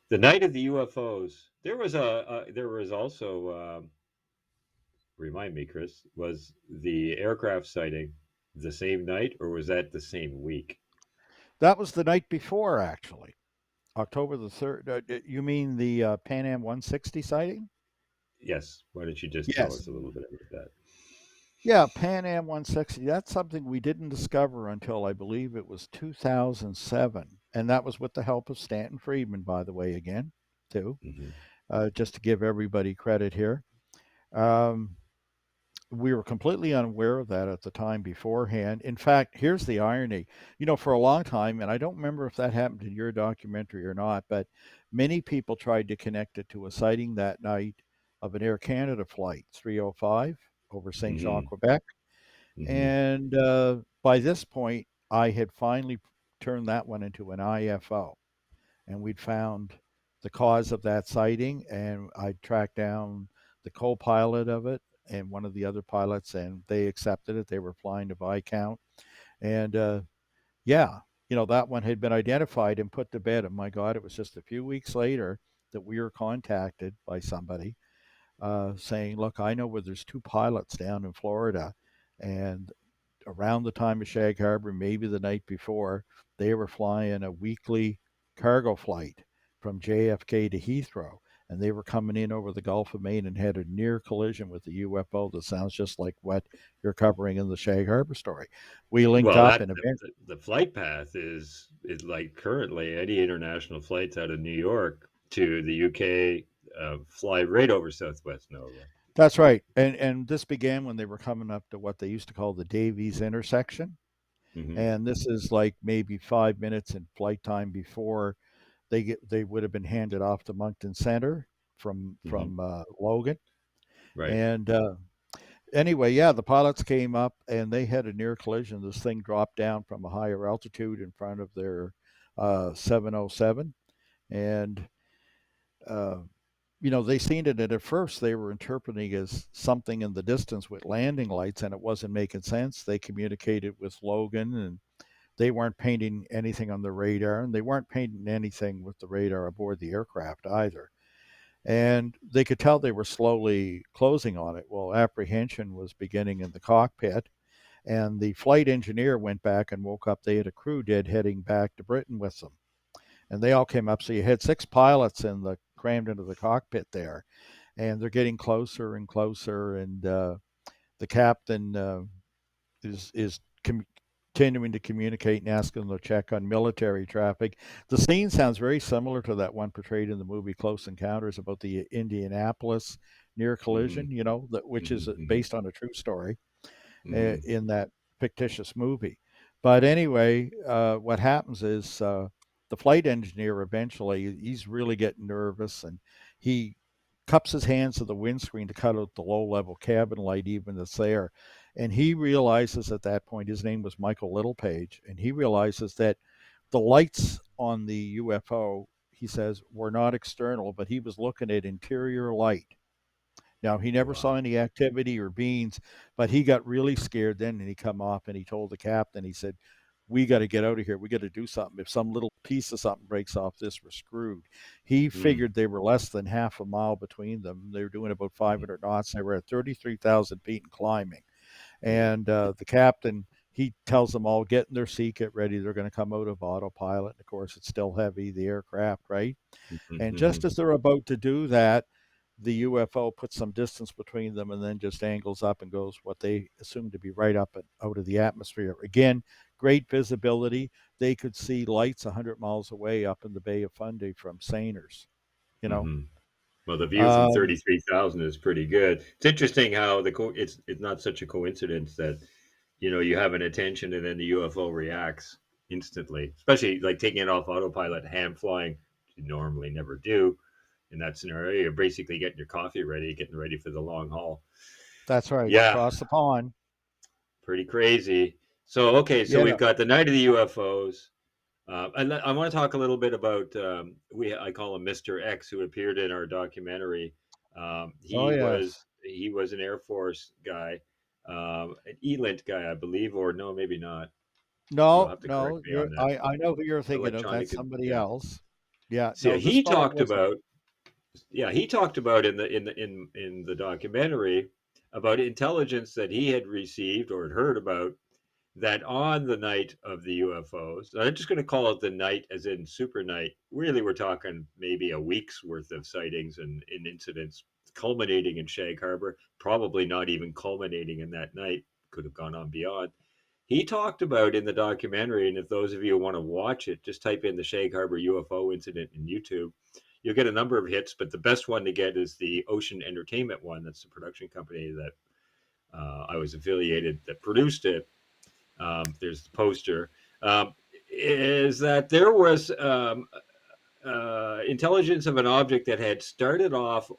The night of the UFOs, there was also remind me, Chris, was the aircraft sighting the same night or was that the same week? that was the night before, actually. October the 3rd. You mean the Pan Am 160 sighting? Yes. Why don't you just tell Yes. us a little bit about that? Yeah, Pan Am 160. That's something we didn't discover until I believe it was 2007. And that was with the help of Stanton Friedman, by the way, again, too, Hmm. just to give everybody credit here. Um, we were completely unaware of that at the time beforehand. In fact, here's the irony. For a long time, and I don't remember if that happened in your documentary or not, but many people tried to connect it to a sighting that night of an Air Canada flight 305 over Saint Jean, Hmm. Quebec. Hmm. And by this point, I had finally turned that one into an IFO, and we'd found the cause of that sighting, and I tracked down the co-pilot of it and one of the other pilots, and they accepted it. They were flying to Viscount, and yeah, that one had been identified and put to bed. And my God, it was just a few weeks later that we were contacted by somebody saying, "Look, I know where there's two pilots down in Florida, and around the time of Shag Harbor, maybe the night before, they were flying a weekly cargo flight from JFK to Heathrow. And they were coming in over the Gulf of Maine and had a near collision with the UFO that sounds just like what you're covering in the Shag Harbor story." We linked Well, up that and eventually. the flight path is like currently any international flights out of New York to the UK fly right over Southwest Nova. That's right. And this began when they were coming up to what they used to call the Davies intersection. Hmm. And this is like maybe 5 minutes in flight time before they would have been handed off to Moncton Center from Hmm. Logan. Right. And anyway, yeah, the pilots came up and they had a near collision. This thing dropped down from a higher altitude in front of their 707, and uh, they seen it. And at first, they were interpreting as something in the distance with landing lights, and it wasn't making sense. They communicated with Logan, and They weren't painting anything on the radar, and they weren't painting anything with the radar aboard the aircraft either. And they could tell they were slowly closing on it. Well, apprehension was beginning in the cockpit, and the flight engineer went back and woke up. They had a crew dead heading back to Britain with them, and they all came up. So you had 6 pilots in the crammed into the cockpit there, and they're getting closer and closer. And the captain is continuing to communicate and asking them to check on military traffic. The scene sounds very similar to that one portrayed in the movie Close Encounters about the Indianapolis near Mm-hmm. collision, which is Mm-hmm. based on a true story Mm-hmm. in that fictitious movie. But anyway, what happens is the flight engineer eventually, he's really getting nervous, and he cups his hands to the windscreen to cut out the low level cabin light even that's there. And he realizes at that point, his name was Michael Littlepage, and he realizes that the lights on the UFO, he says, were not external, but he was looking at interior light. Now, he never saw Wow. any activity or beings, but he got really scared then, and he come off and he told the captain, he said, we got to get out of here. We got to do something. If some little piece of something breaks off this, we're screwed. He Mm. figured they were less than half a mile between them. They were doing about 500 knots. They were at 33,000 feet and climbing. Mm. And the captain, he tells them all, get in their seat, get ready. They're going to come out of autopilot. And of course, it's still heavy, the aircraft, right? And Mm-hmm. just as they're about to do that, the UFO puts some distance between them and then just angles up and goes what they assume to be right up and out of the atmosphere. Again, great visibility. They could see lights 100 miles away up in the Bay of Fundy from Sainers, you know. Mm-hmm. Well, the view from Um, 33,000 is pretty good. It's interesting how it's not such a coincidence that you have an attention and then the UFO reacts instantly, especially like taking it off autopilot, hand flying, which you normally never do in that scenario. You're basically getting your coffee ready, getting ready for the long haul. that's right, Yeah, across the pond. pretty crazy. So, okay, so Yeah. we've got the night of the UFOs. I want to talk a little bit about I call him Mr. X, who appeared in our documentary. Oh, yes. He was an Air Force guy, an ELINT guy, I believe, or no, maybe not. You'll No, have to correct no, me on that. I know who you're thinking of. That's Electronic, somebody yeah. else. Yeah, So yeah, no, this he fellow talked wasn't. about in the documentary about intelligence that he had received or had heard about that on the night of the UFOs, I'm just going to call it the night as in super night. Really, we're talking maybe a week's worth of sightings and incidents culminating in Shag Harbour, probably not even culminating in that night, could have gone on beyond. He talked about in the documentary, and if those of you want to watch it, just type in the Shag Harbour UFO incident in YouTube. You'll get a number of hits, but the best one to get is the Ocean Entertainment one. That's the production company that I was affiliated that produced it. There's the poster. Is that there was intelligence of an object that had started off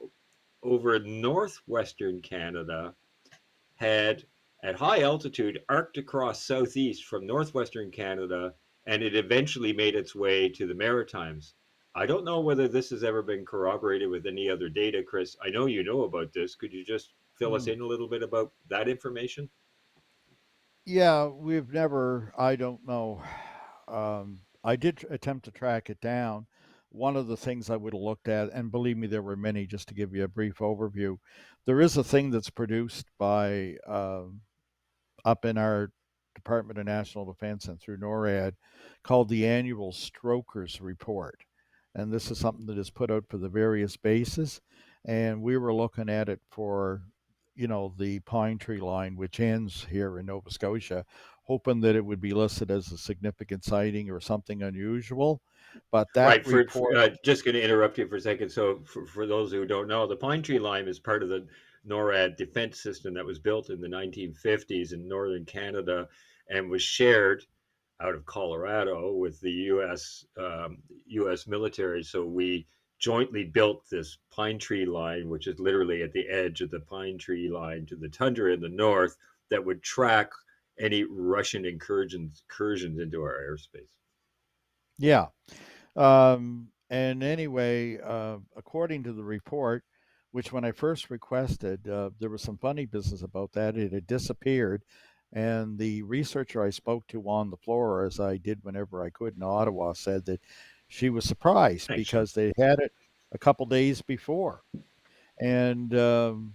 over northwestern Canada, had at high altitude arced across southeast from northwestern Canada, and it eventually made its way to the Maritimes. I don't know whether this has ever been corroborated with any other data, Chris. I know you know about this. Could you just fill us Hmm. in a little bit about that information? Yeah, we've never, I don't know. I did attempt to track it down. One of the things I would have looked at, and believe me, there were many, just to give you a brief overview, there is a thing that's produced by up in our Department of National Defense and through NORAD called the Annual Strokers Report. And this is something that is put out for the various bases. And we were looking at it for, the pine tree line, which ends here in Nova Scotia, hoping that it would be listed as a significant sighting or something unusual. But that Right. For report, just going to interrupt you for a second. So, for those who don't know, the pine tree lime is part of the NORAD defense system that was built in the 1950s in northern Canada and was shared out of Colorado with the U.S. military. So we jointly built this pine tree line, which is literally at the edge of the pine tree line to the tundra in the north, that would track any Russian incursions into our airspace. yeah. And anyway, according to the report, which when I first requested, there was some funny business about that. It had disappeared. And the researcher I spoke to on the floor, as I did whenever I could in Ottawa, said that she was surprised Thanks, Sean. because they had it a couple days before. And, when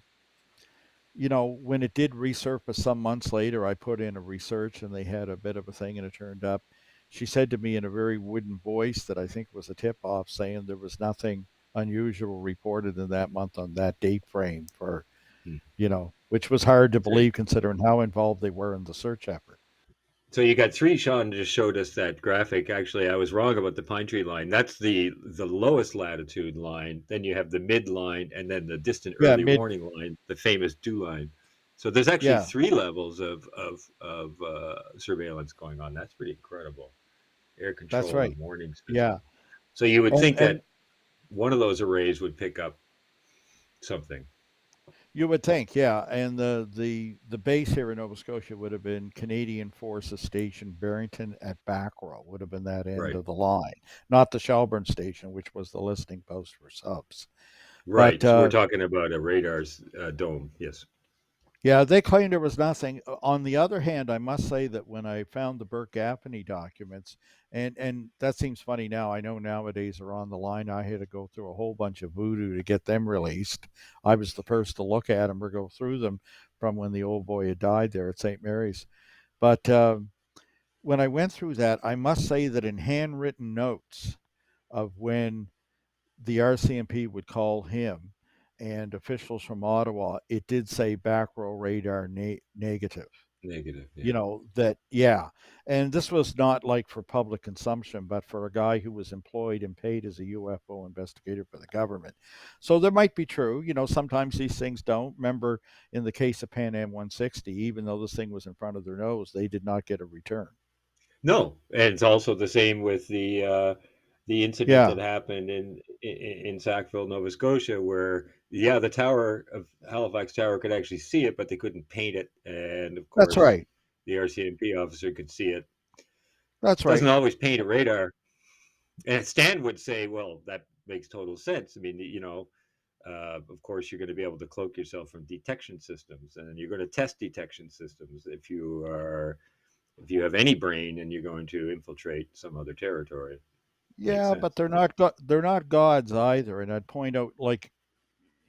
it did resurface some months later, I put in a research and they had a bit of a thing and it turned up. She said to me in a very wooden voice that I think was a tip off saying there was nothing unusual reported in that month on that date frame for, Hmm. which was hard to So, believe considering how involved they were in the search effort. so you got three. Sean just showed us that graphic. Actually, I was wrong about the pine tree line. That's the lowest latitude line. Then you have the mid line, and then the distant Yeah, early warning line, the famous dew line. So there's actually yeah, three levels of surveillance going on. That's pretty incredible. Air that's control right. and warning Yeah. system. So you would And think and that one of those arrays would pick up something. you would think, yeah. And the base here in Nova Scotia would have been Canadian Forces Station Barrington at Backrow, would have been that end Right. of the line, not the Shelburne Station, which was the listening post for subs. But Right. So we're talking about a radar's dome. Yes. yeah, they claimed there was nothing. On the other hand, I must say that when I found the Burke Gaffney documents, and that seems funny now. I know nowadays are on the line. I had to go through a whole bunch of voodoo to get them released. I was the first to look at them or go through them from when the old boy had died there at St. Mary's. But when I went through that, I must say that in handwritten notes of when the RCMP would call him and officials from Ottawa, it did say back row radar negative. Negative. You Yeah. know, that, yeah. And this was not like for public consumption, but for a guy who was employed and paid as a UFO investigator for the government. So there might be true. Sometimes these things don't. Remember, in the case of Pan Am 160, even though this thing was in front of their nose, they did not get a return. No, and it's also the same with the incident Yeah, that happened in Sackville, Nova Scotia, where yeah, the tower of Halifax Tower could actually see it, but they couldn't paint it, and of that's course, right. the RCMP officer could see it. That's Doesn't right. always paint a radar, and Stan would say, "Well, that makes total sense. I mean, of course, you're going to be able to cloak yourself from detection systems, and you're going to test detection systems if you have any brain and you're going to infiltrate some other territory. Makes Yeah, but sense. they're not gods either. And I'd point out, like,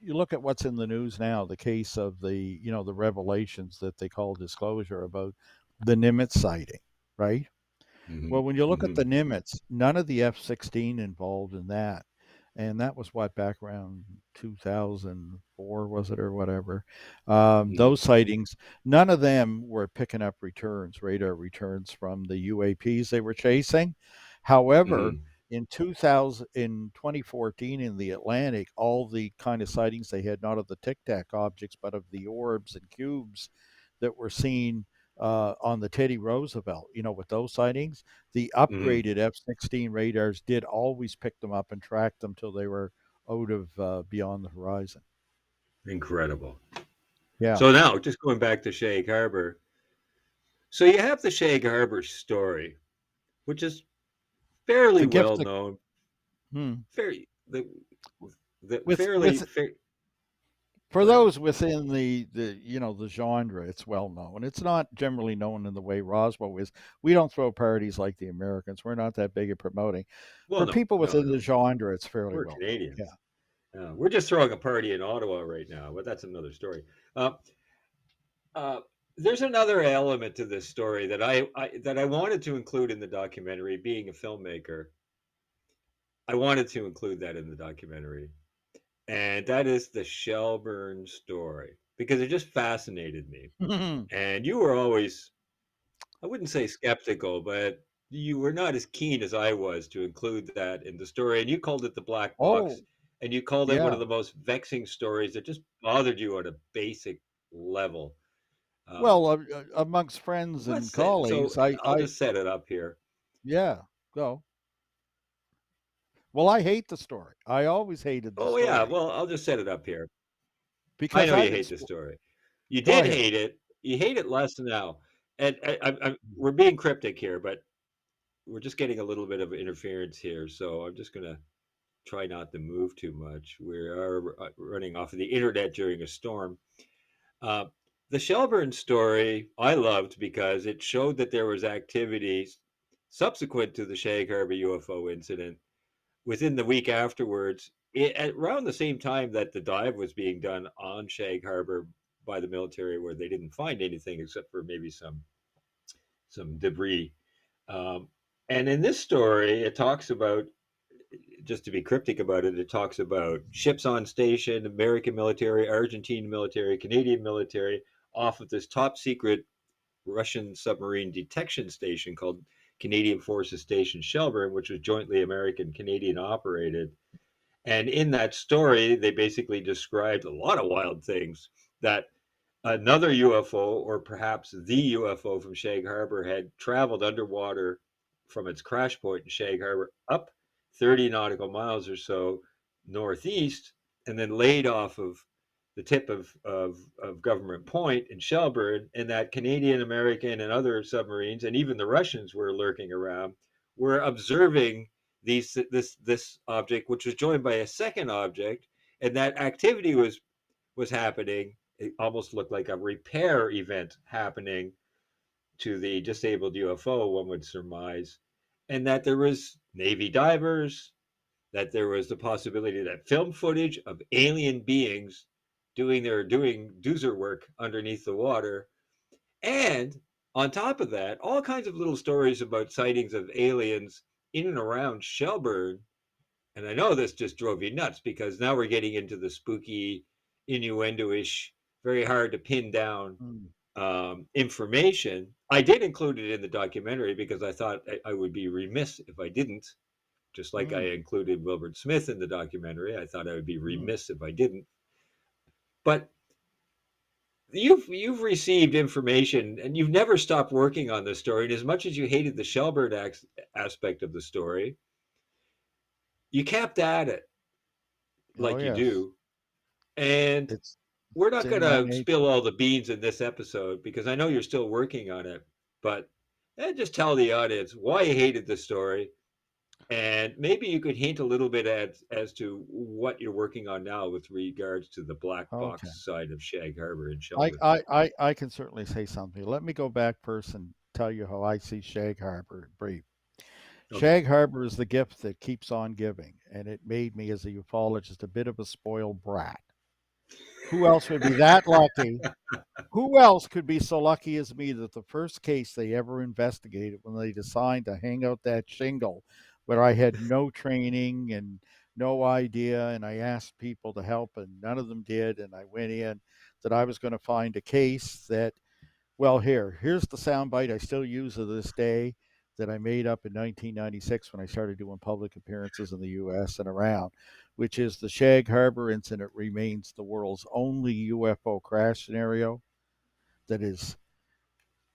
you look at what's in the news now, the case of the revelations that they call disclosure about the Nimitz sighting, right? Mm-hmm. Well, when you look at Mm-hmm. the Nimitz, none of the F-16 involved in that. And that was what, back around 2004, was it, or whatever? Mm-hmm. Those sightings, none of them were picking up returns, radar returns from the UAPs they were chasing. However, Mm-hmm. in 2014 in the Atlantic, all the kind of sightings they had, not of the Tic Tac objects, but of the orbs and cubes that were seen on the Teddy Roosevelt, with those sightings, the Mm-hmm. upgraded F-16 radars did always pick them up and track them till they were out of beyond the horizon. Incredible. Yeah, So now, just going back to Shag Harbour. So you have the Shag Harbour story, which is fairly the gift well that known, hmm, very the with fairly with fair. for Go ahead. those within the genre, it's well known. It's not generally known in the way Roswell is. We don't throw parties like the Americans. We're not that big at promoting. Well, For no, people no, within the no. genre, it's fairly We're well known. Canadians. Yeah. We're just throwing a party in Ottawa right now, but that's another story. Uh, uh, there's another element to this story that I wanted to include in the documentary. Being a filmmaker, I wanted to include that in the documentary, and that is the Shelburne story because it just fascinated me. And you were always, I wouldn't say skeptical, but you were not as keen as I was to include that in the story. And you called it the black box, Oh, and you called it one of yeah. the most vexing stories that just bothered you on a basic level. Well, Um, amongst friends and let's say, so colleagues, I, I'll I, just set it up here. yeah, go. Well, I hate the story. I always hated the Oh yeah, story well I'll just set it up here. I because know I've you been. hate this story. You Go did ahead. hate it. You hate it less now, and we're being cryptic here, but we're just getting a little bit of interference here. So I'm just gonna try not to move too much. We are running off of the internet during a storm. Uh, The Shelburne story I loved because it showed that there was activity subsequent to the Shag Harbour UFO incident within the week afterwards, at around the same time that the dive was being done on Shag Harbour by the military, where they didn't find anything except for maybe some debris. Um, and in this story, it talks about, just to be cryptic about it, it talks about ships on station, American military, Argentine military, Canadian military, off of this top secret Russian submarine detection station called Canadian Forces Station Shelburne, which was jointly American Canadian operated. And in that story, they basically described a lot of wild things that another UFO, or perhaps the UFO from Shag Harbour, had traveled underwater from its crash point in Shag Harbour up 30 nautical miles or so northeast, and then laid off of the tip of Government Point in Shelburne, and that Canadian, American, and other submarines, and even the Russians were lurking around, were observing this object, which was joined by a second object, and that activity was happening. It almost looked like a repair event happening to the disabled UFO, one would surmise, and that there was Navy divers, that there was the possibility that film footage of alien beings doing doozer work underneath the water, and on top of that, all kinds of little stories about sightings of aliens in and around Shelburne. And I know this just drove you nuts because now we're getting into the spooky, innuendo-ish, very hard to pin down Mm. information. I did include it in the documentary because I thought I would be remiss if I didn't. Just like I Mm. included Wilbert Smith in the documentary, I thought I would be Mm. remiss if I didn't. But you've received information and you've never stopped working on this story. And as much as you hated the Shelburne aspect of the story, you kept at it Oh like you yes, do. And it's we're it's not in going my to spill nature. all the beans in this episode because I know you're still working on it. But just tell the audience why you hated the story. And maybe you could hint a little bit as to what you're working on now with regards to the black Okay. box side of Shag Harbour and I, Shelburne. I, I can certainly say something. Let me go back first and tell you how I see Shag Harbour in brief. Okay. Shag Harbour is the gift that keeps on giving, and it made me, as a ufologist, a bit of a spoiled brat. Who else would be that lucky? Who else could be so lucky as me that the first case they ever investigated when they decided to hang out that shingle, where I had no training and no idea, and I asked people to help, and none of them did, and I went in that I was going to find a case that, well, here's the soundbite I still use to this day that I made up in 1996 when I started doing public appearances in the U.S. and around, which is the Shag Harbour incident remains the world's only UFO crash scenario that is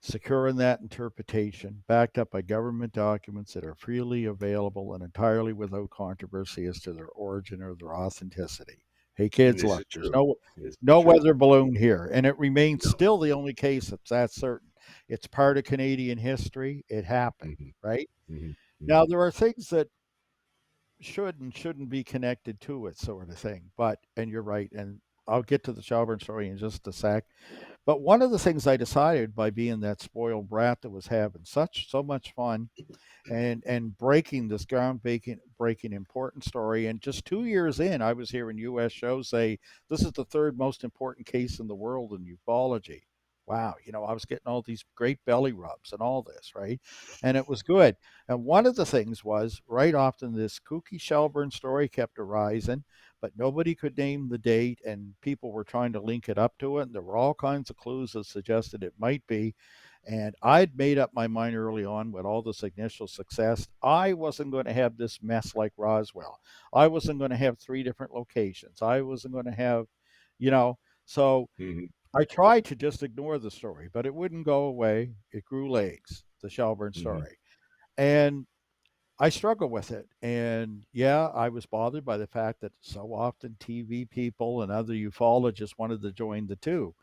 secure in that interpretation, backed up by government documents that are freely available and entirely without controversy as to their origin or their authenticity. Hey And kids, this look, is there's true. This is no true. weather balloon here, and it remains No. still the only case that's that certain. It's part of Canadian history. It happened, Hmm. right? Hmm. Now Hmm. there are things that should and shouldn't be connected to it, sort of thing. But and you're right, and I'll get to the Shelburne story in just a sec. But one of the things I decided by being that spoiled brat that was having so much fun and breaking this breaking important story. And just 2 years in, I was hearing U.S. shows say this is the third most important case in the world in ufology. Wow, I was getting all these great belly rubs and all this, right? And it was good. And one of the things was right often this kooky Shelburne story kept arising, but nobody could name the date, and people were trying to link it up to it. And there were all kinds of clues that suggested it might be. And I'd made up my mind early on with all this initial success. I wasn't going to have this mess like Roswell. I wasn't going to have three different locations. I wasn't going to have, you know, so Hmm. I tried to just ignore the story, but it wouldn't go away. It grew legs, the Shelburne Hmm. story. And I struggle with it. And yeah, I was bothered by the fact that so often TV people and other ufologists wanted to join the two.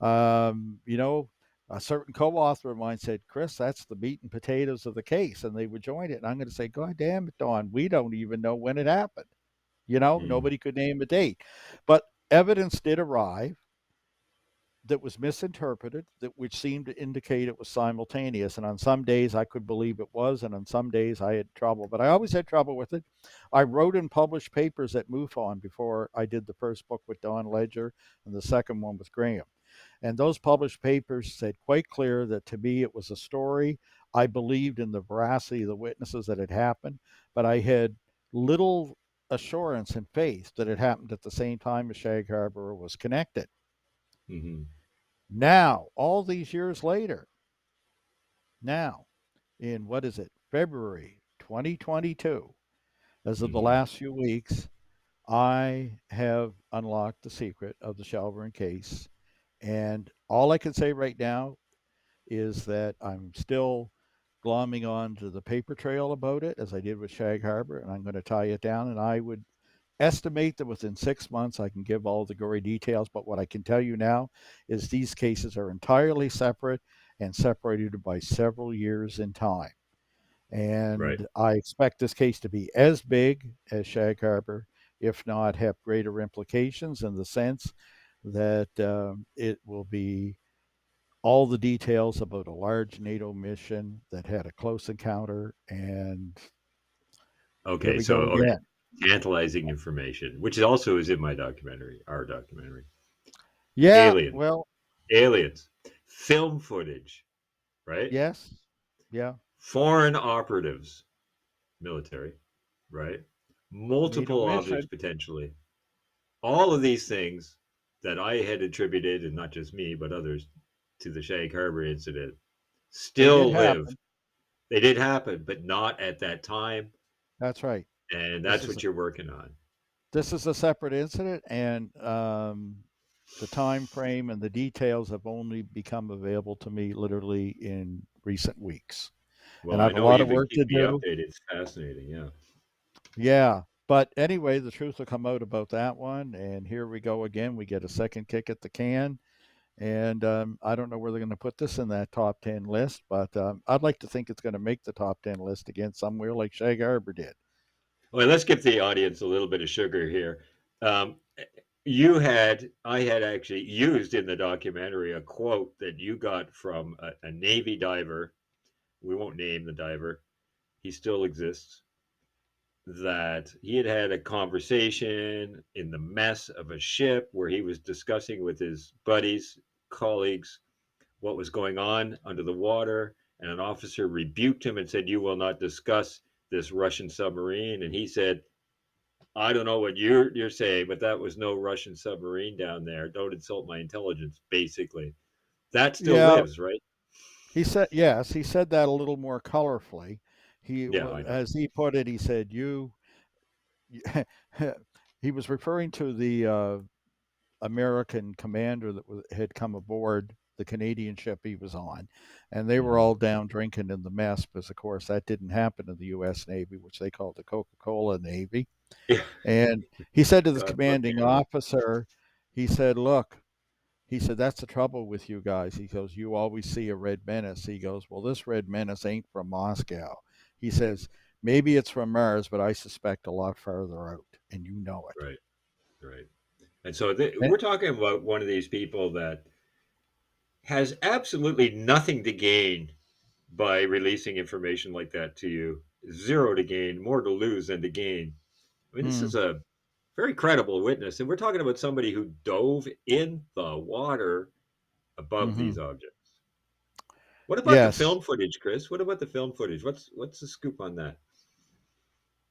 Um, you know, a certain co-author of mine said, "Chris, that's the meat and potatoes of the case," and they would join it. And I'm going to say, "God damn it, Don, we don't even know when it happened." Hmm. Nobody could name a date, but evidence did arrive that was misinterpreted, that which seemed to indicate it was simultaneous. And on some days I could believe it was, and on some days I had trouble. But I always had trouble with it. I wrote and published papers at MUFON before I did the first book with Don Ledger and the second one with Graham. And those published papers said quite clear that to me it was a story. I believed in the veracity of the witnesses that had happened, but I had little assurance and faith that it happened at the same time as Shag Harbour was connected. Mm-hmm. Now, all these years later, now in what is it, February 2022, as of the Mm-hmm. last few weeks, I have unlocked the secret of the Shelburne case. And all I can say right now is that I'm still glomming on to the paper trail about it, as I did with Shag Harbour, and I'm going to tie it down. And I would estimate that within 6 months I can give all the gory details. But what I can tell you now is these cases are entirely separate and separated by several years in time. Right. And I expect this case to be as big as Shag Harbour, if not have greater implications in the sense that it will be all the details about a large NATO mission that had a close encounter. And here Okay. we So, go okay. again. Tantalizing information, which also is in my documentary, our documentary. Yeah, Aliens. well, Aliens. Film footage, right? yes, yeah, Foreign operatives, military, right? NATO Multiple objects mission. potentially. All of these things that I had attributed, and not just me, but others, to the Shag Harbour incident They did still live. happen. They did happen, but not at that time. That's right. And This that's is what you're working on. this is a separate incident, and the time frame and the details have only become available to me literally in recent weeks. Well, And I I have a know lot you've of been work to keeping me do. updated. It's fascinating. Yeah. Yeah. But anyway, the truth will come out about that one. And here we go again. We get a second kick at the can. And I don't know where they're going to put this in that top 10 list, but I'd like to think it's going to make the top 10 list again somewhere like Shag Harbour did. Well, let's give the audience a little bit of sugar here. Um, I had actually used in the documentary a quote that you got from a Navy diver. We won't name the diver. He still exists. That he had had a conversation in the mess of a ship where he was discussing with his buddies, colleagues, what was going on under the water. And an officer rebuked him and said, "You will not discuss this Russian submarine." And he said, "I don't know what you're saying, but that was no Russian submarine down there. Don't insult my intelligence." Basically, that still Yeah, lives, right? he said, yes, he said that a little more colorfully. Yeah, I know. As he put it, he said, he was referring to the American commander that had come aboard the Canadian ship he was on, and they were Hmm. all down drinking in the mess because, of course, that didn't happen in the U.S. Navy, which they called the Coca-Cola Navy. Yeah, And he said to the God love commanding Canada. officer, he said, "Look," he said, "that's the trouble with you guys." He goes, "You always see a red menace." He goes, "Well, this red menace ain't from Moscow." He says, "Maybe it's from Mars, but I suspect a lot farther out, and you know it." Right, right. And so And, we're talking about one of these people that has absolutely nothing to gain by releasing information like that to you. Zero to gain, more to lose than to gain. I mean, this hmm, is a very credible witness, and we're talking about somebody who dove in the water above hmm, these objects. What about the yes. film footage, Chris? What about the film footage? What's the scoop on that?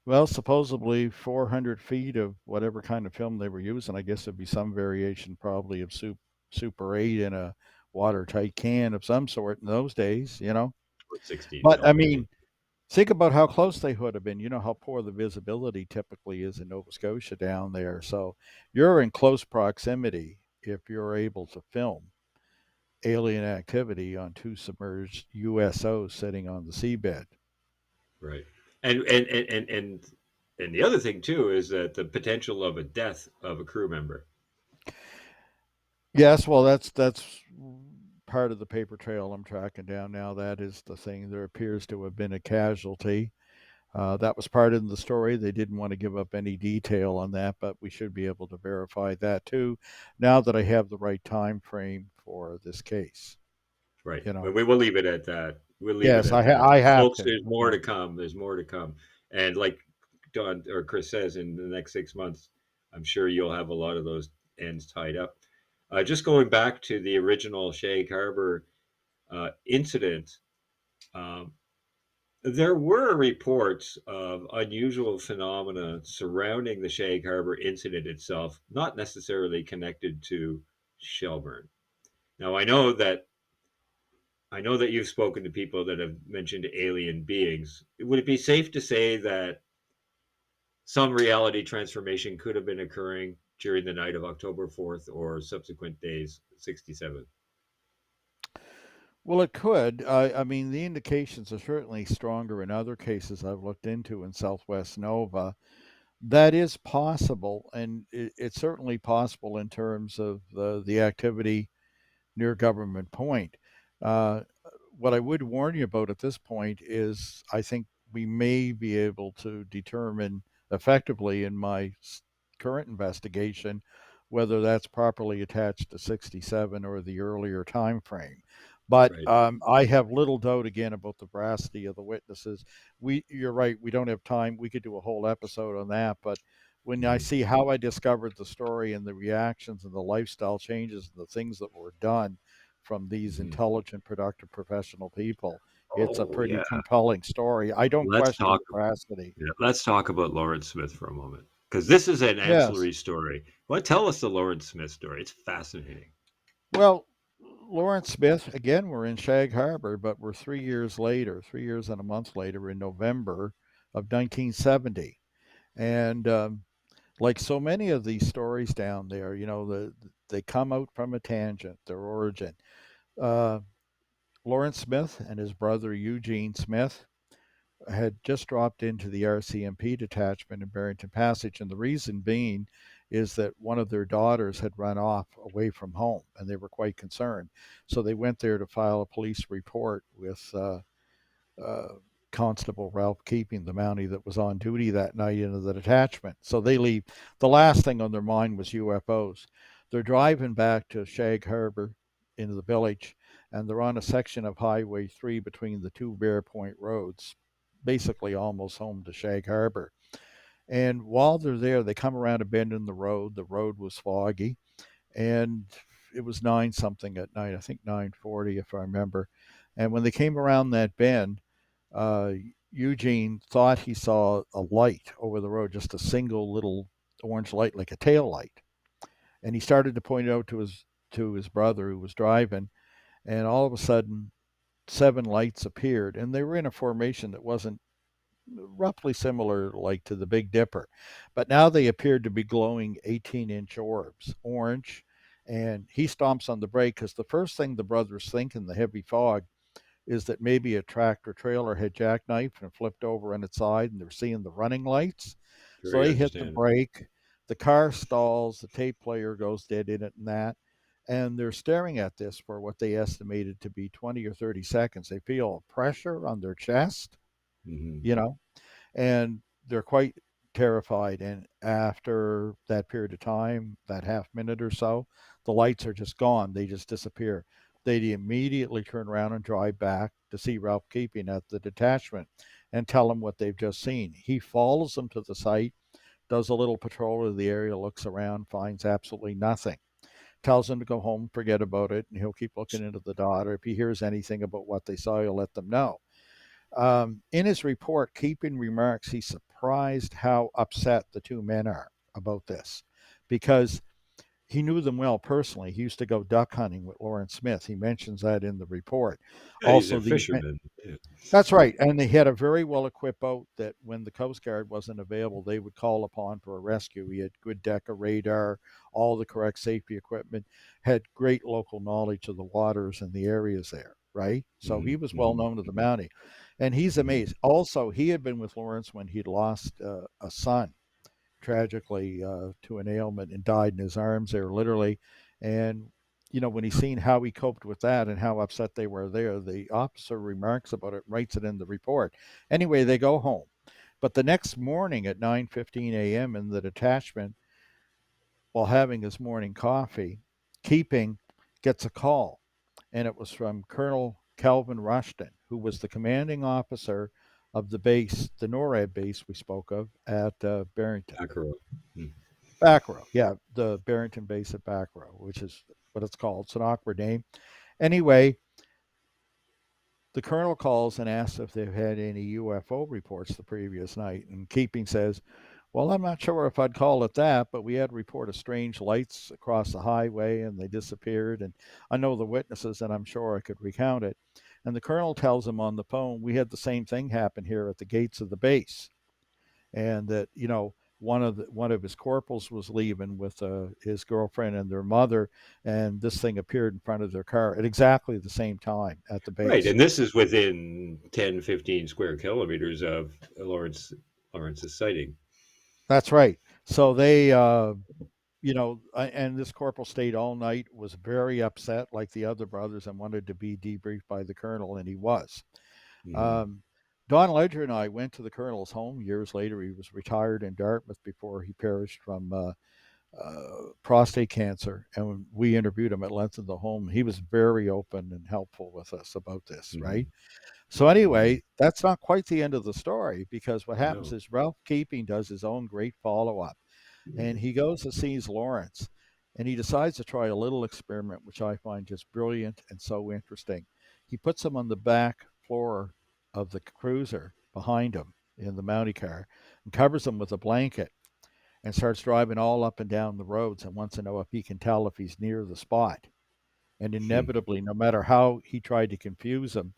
Well, supposedly 400 feet of whatever kind of film they were using. I guess there'd be some variation, probably of Super 8 in a watertight can of some sort in those days, you know. Or 16 But I film, maybe. mean, think about how close they would have been. You know how poor the visibility typically is in Nova Scotia down there. So you're in close proximity if you're able to film alien activity on two submerged USOs sitting on the seabed. Right. And the other thing too is that the potential of a death of a crew member. Yes, well, that's part of the paper trail I'm tracking down now. That is the thing. There appears to have been a casualty. That was part of the story. They didn't want to give up any detail on that, but we should be able to verify that too. Now that I have the right time frame for this case, Right. you know. But we will leave it at that. We'll leave it Yes, at that. I have Folks, to. there's more Yeah. to come. There's more to come. And like Don or Chris says, in the next 6 months, I'm sure you'll have a lot of those ends tied up. Just going back to the original Shag Harbour incident, um, there were reports of unusual phenomena surrounding the Shag Harbour incident itself, not necessarily connected to Shelburne. Now, I know that you've spoken to people that have mentioned alien beings. Would it be safe to say that some reality transformation could have been occurring during the night of October 4th or subsequent days, 67? Well, it could. I mean, the indications are certainly stronger in other cases I've looked into in Southwest Nova. That is possible, and it's certainly possible in terms of the activity near Government Point. Uh, what I would warn you about at this point is I think we may be able to determine effectively in my current investigation whether that's properly attached to 67 or the earlier time frame. But Right. I have little doubt again about the veracity of the witnesses. You're right. We don't have time. We could do a whole episode on that. But when I Mm-hmm. see how I discovered the story and the reactions and the lifestyle changes and the things that were done from these Mm-hmm. intelligent, productive, professional people, it's a Oh pretty yeah. compelling story. I don't Let's question talk. the veracity. Yeah, let's talk about Lawrence Smith for a moment because this is an Yes. ancillary story. Well, tell us the Lawrence Smith story. It's fascinating. Well, Lawrence Smith, again, we're in Shag Harbor, but we're 3 years later, 3 years and a month later in November of 1970. And like so many of these stories down there, they come out from a tangent, their origin. Uh, Lawrence Smith and his brother Eugene Smith had just dropped into the RCMP detachment in Barrington Passage, and the reason being is that one of their daughters had run off away from home, and they were quite concerned. So they went there to file a police report with uh, Constable Ralph Keeping, the Mountie that was on duty that night into the detachment. So they leave. The last thing on their mind was UFOs. They're driving back to Shag Harbour into the village, and they're on a section of Highway 3 between the two Bear Point roads, basically almost home to Shag Harbour. And while they're there, they come around a bend in the road. The road was foggy, and it was 9 something at night. I think 9:40 if I remember. And when they came around that bend, uh, Eugene thought he saw a light over the road, just a single little orange light, like a tail light. And he started to point it out to his brother who was driving. And all of a sudden, 7 lights appeared, and they were in a formation that wasn't roughly similar, like to the Big Dipper, but now they appeared to be glowing 18-inch orbs, orange. And he stomps on the brake because the first thing the brothers think in the heavy fog is that maybe a tractor trailer had jackknifed and flipped over on its side and they're seeing the running lights. So Very they hit the understandable. brake, the car stalls, the tape player goes dead in it and that. And they're staring at this for what they estimated to be 20 or 30 seconds. They feel pressure on their chest, Mm-hmm. you know, and they're quite terrified. And after that period of time, that half minute or so, the lights are just gone. They just disappear. They immediately turn around and drive back to see Ralph Keeping at the detachment and tell him what they've just seen. He follows them to the site, does a little patrol of the area, looks around, finds absolutely nothing. Tells them to go home, forget about it, and he'll keep looking into the daughter. If he hears anything about what they saw, he'll let them know. In his report, Keeping remarks he's surprised how upset the two men are about this because he knew them well personally. He used to go duck hunting with Lawrence Smith. He mentions that in the report. Yeah, he's a Also, these men. fisherman. Yeah. That's right. And they had a very well equipped boat that when the Coast Guard wasn't available, they would call upon for a rescue. He had good deck of radar, all the correct safety equipment, had great local knowledge of the waters and the areas there, right? So he was Mm-hmm. well Mm-hmm. known to the Mountie. And he's Mm-hmm. amazed. Also, he had been with Lawrence when he'd lost a son tragically to an ailment and died in his arms there, literally. And when he's seen how he coped with that and how upset they were there, the officer remarks about it, writes it in the report. Anyway, they go home. But the next morning at 9:15 a.m. in the detachment, while having his morning coffee, Keeping gets a call, and it was from Colonel Calvin Rushton, who was the commanding officer of the base, the NORAD base we spoke of at Barrington. Akara. Hmm. Backrow, yeah, the Barrington base at Backrow, which is what it's called. It's an awkward name. Anyway, the colonel calls and asks if they've had any UFO reports the previous night. And Keeping says, well, I'm not sure if I'd call it that, but we had a report of strange lights across the highway and they disappeared. And I know the witnesses and I'm sure I could recount it. And the colonel tells him on the phone, we had the same thing happen here at the gates of the base. And that, one of his corporals was leaving with his girlfriend and their mother, and this thing appeared in front of their car at exactly the same time at the Right, base. and this is within 10, 15 square kilometers of Lawrence's sighting. That's right. So they, and this corporal stayed all night, was very upset, like the other brothers, and wanted to be debriefed by the colonel, and he was. Hmm. Um, Don Ledger and I went to the colonel's home years later. He was retired in Dartmouth before he perished from prostate cancer, and we interviewed him at length in the home. He was very open and helpful with us about this, right? Hmm. So Hmm. anyway, that's not quite the end of the story, because what happens No. is Ralph Keeping does his own great follow up, and he goes and sees Lawrence, and he decides to try a little experiment which I find just brilliant and so interesting. He puts him on the back floor of the cruiser behind him in the mountie car and covers him with a blanket and starts driving all up and down the roads and wants to know if he can tell if he's near the spot. And Hmm. inevitably, no matter how he tried to confuse him,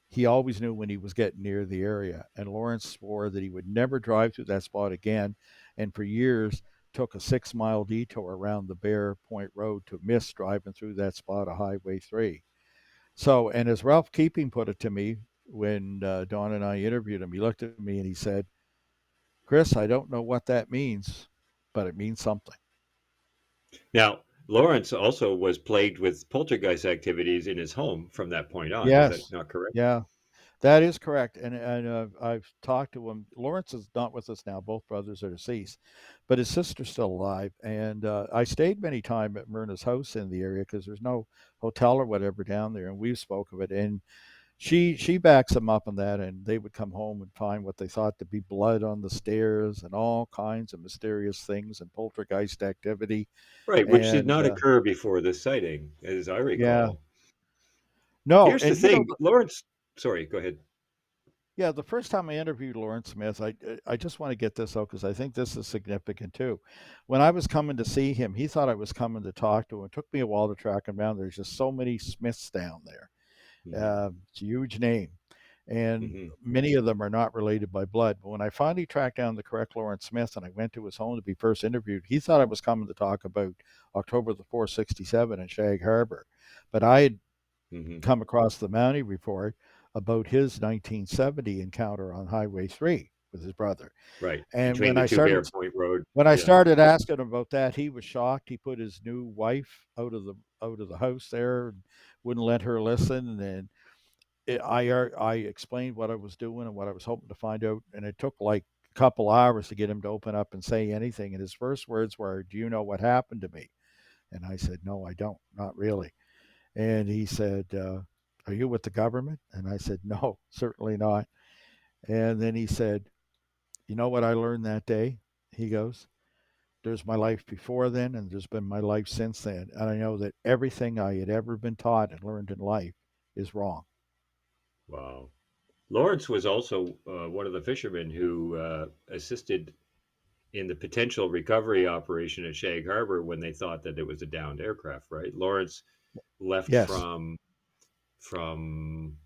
he always knew when he was getting near the area. And Lawrence swore that he would never drive through that spot again, and for years took a 6 mile detour around the Bear Point Road to miss driving through that spot of Highway 3. So, and as Ralph Keeping put it to me when Don and I interviewed him, he looked at me and he said, Chris, I don't know what that means, but it means something. Now, Lawrence also was plagued with poltergeist activities in his home from that point on. Is that Yes. not correct? Yeah. That is correct, and I've talked to him. Lawrence is not with us now; both brothers are deceased, but his sister's still alive. And I stayed many times at Myrna's house in the area because there's no hotel or whatever down there, and we've spoke of it. And she backs him up on that. And they would come home and find what they thought to be blood on the stairs and all kinds of mysterious things and poltergeist activity. Right, which did And not occur before this sighting, as I yeah, recall. no, Here's the and thing, Lawrence. Sorry, go ahead. yeah, the first time I interviewed Lawrence Smith, I just want to get this out because I think this is significant too. When I was coming to see him, he thought I was coming to talk to him. It took me a while to track him down. There's just so many Smiths down there. Hmm. It's a huge name, and Hmm. many of them are not related by blood. But when I finally tracked down the correct Lawrence Smith and I went to his home to be first interviewed, he thought I was coming to talk about October the 4th, 67 in Shag Harbour. But I had Hmm. come across the Mountie report about his 1970 encounter on Highway 3 with his brother. Right, And between the two Bear Point Road. when I Yeah. started asking him about that, he was shocked. He put his new wife out of the house there and wouldn't let her listen. And I explained what I was doing and what I was hoping to find out, and it took like a couple hours to get him to open up and say anything. And his first words were, "Do you know what happened to me?" And I said, "No, I don't, not really." And he said, are you with the government? And I said, no, certainly not. And then he said, you know what I learned that day? He goes, there's my life before then, and there's been my life since then. And I know that everything I had ever been taught and learned in life is wrong. Wow. Lawrence was also one of the fishermen who assisted in the potential recovery operation at Shag Harbor when they thought that it was a downed aircraft. Right. Lawrence left Yes. from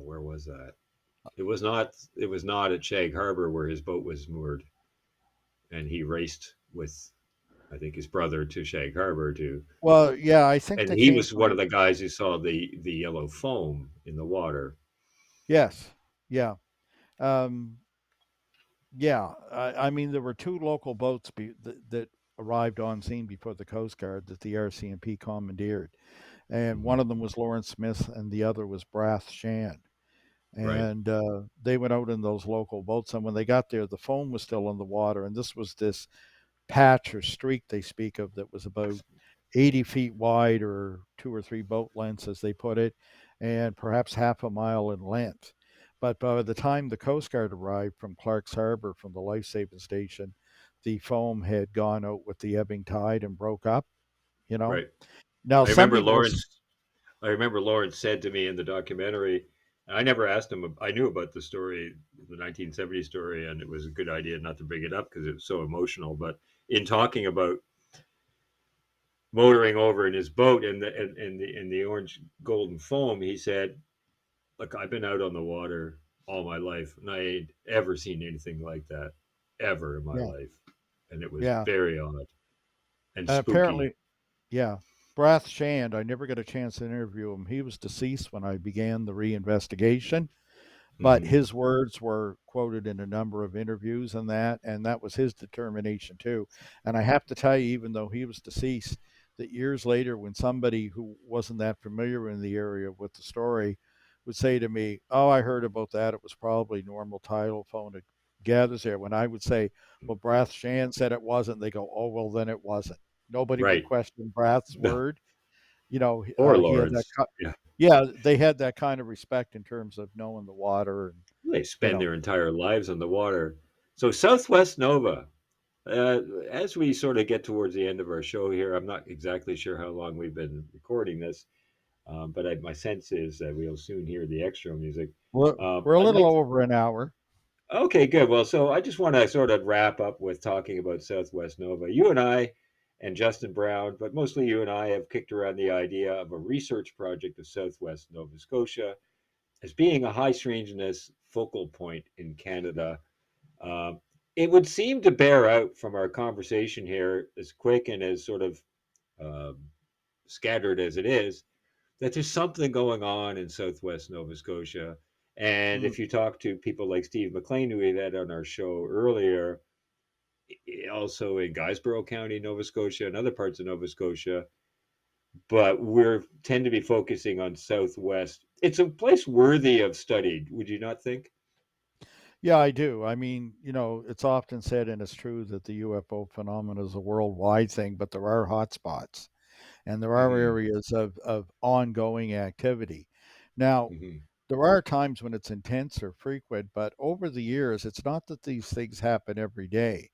where was that? It was not at Shag Harbor where his boat was moored, and he raced with I think his brother to Shag Harbor to, Well, yeah, I think and they he came was one of from, the guys who saw the yellow foam in the water. yes. Yeah. Um, yeah. I mean, there were two local boats that arrived on scene before the Coast Guard that the RCMP commandeered. And one Hmm. of them was Lawrence Smith, and the other was Brath Shand. Right. and they went out in those local boats. And when they got there, the foam was still in the water, and this was this patch or streak they speak of that was about 80 feet wide, or 2 or 3 boat lengths, as they put it, and perhaps half a mile in length. But by the time the Coast Guard arrived from Clark's Harbor from the life saving station, the foam had gone out with the ebbing tide and broke up, you know. Right. Now, I some remember people, Lawrence. I remember Lawrence said to me in the documentary. I never asked him. I knew about the story, the 1970 story, and it was a good idea not to bring it up because it was so emotional. But in talking about motoring over in his boat and the orange golden foam, he said, "Look, I've been out on the water all my life, and I ain't ever seen anything like that ever in my yeah, life, and it was yeah. very odd and spooky." Apparently, yeah. Brath Shand, I never got a chance to interview him. He was deceased when I began the reinvestigation, but Mm-hmm. his words were quoted in a number of interviews and that was his determination too. And I have to tell you, even though he was deceased, that years later, when somebody who wasn't that familiar in the area with the story would say to me, "Oh, I heard about that. It was probably normal tidal phone that gathers there." When I would say, "Well, Brath Shan said it wasn't," they go, "Oh, well, then it wasn't." Nobody would Right. question Brath's No. word. Or He had that. Lawrence. Yeah. Yeah, they had that kind of respect in terms of knowing the water, and They you spend know, their entire lives on the water. So Southwest Nova, as we sort of get towards the end of our show here, I'm not exactly sure how long we've been recording this, but my sense is that we'll soon hear the extra music. we're we're a I'd little like. over an hour. Okay, good. Well, so I just want to sort of wrap up with talking about Southwest Nova. You and I and Justin Brown, but mostly you and I, have kicked around the idea of a research project of Southwest Nova Scotia as being a high strangeness focal point in Canada. Um, it would seem to bear out from our conversation here, as quick and as sort of um, scattered as it is, that there's something going on in Southwest Nova Scotia. And Mm, if you talk to people like Steve McLean, who we had on our show earlier, also in Guysborough County, Nova Scotia, and other parts of Nova Scotia, but we're tend to be focusing on Southwest. It's a place worthy of study, would you not think? yeah, I do. I mean, it's often said, and it's true, that the UFO phenomenon is a worldwide thing, but there are hotspots and there are Mm-hmm. areas of ongoing activity. Now, Mm-hmm. there are times when it's intense or frequent, but over the years, it's not that these things happen every day.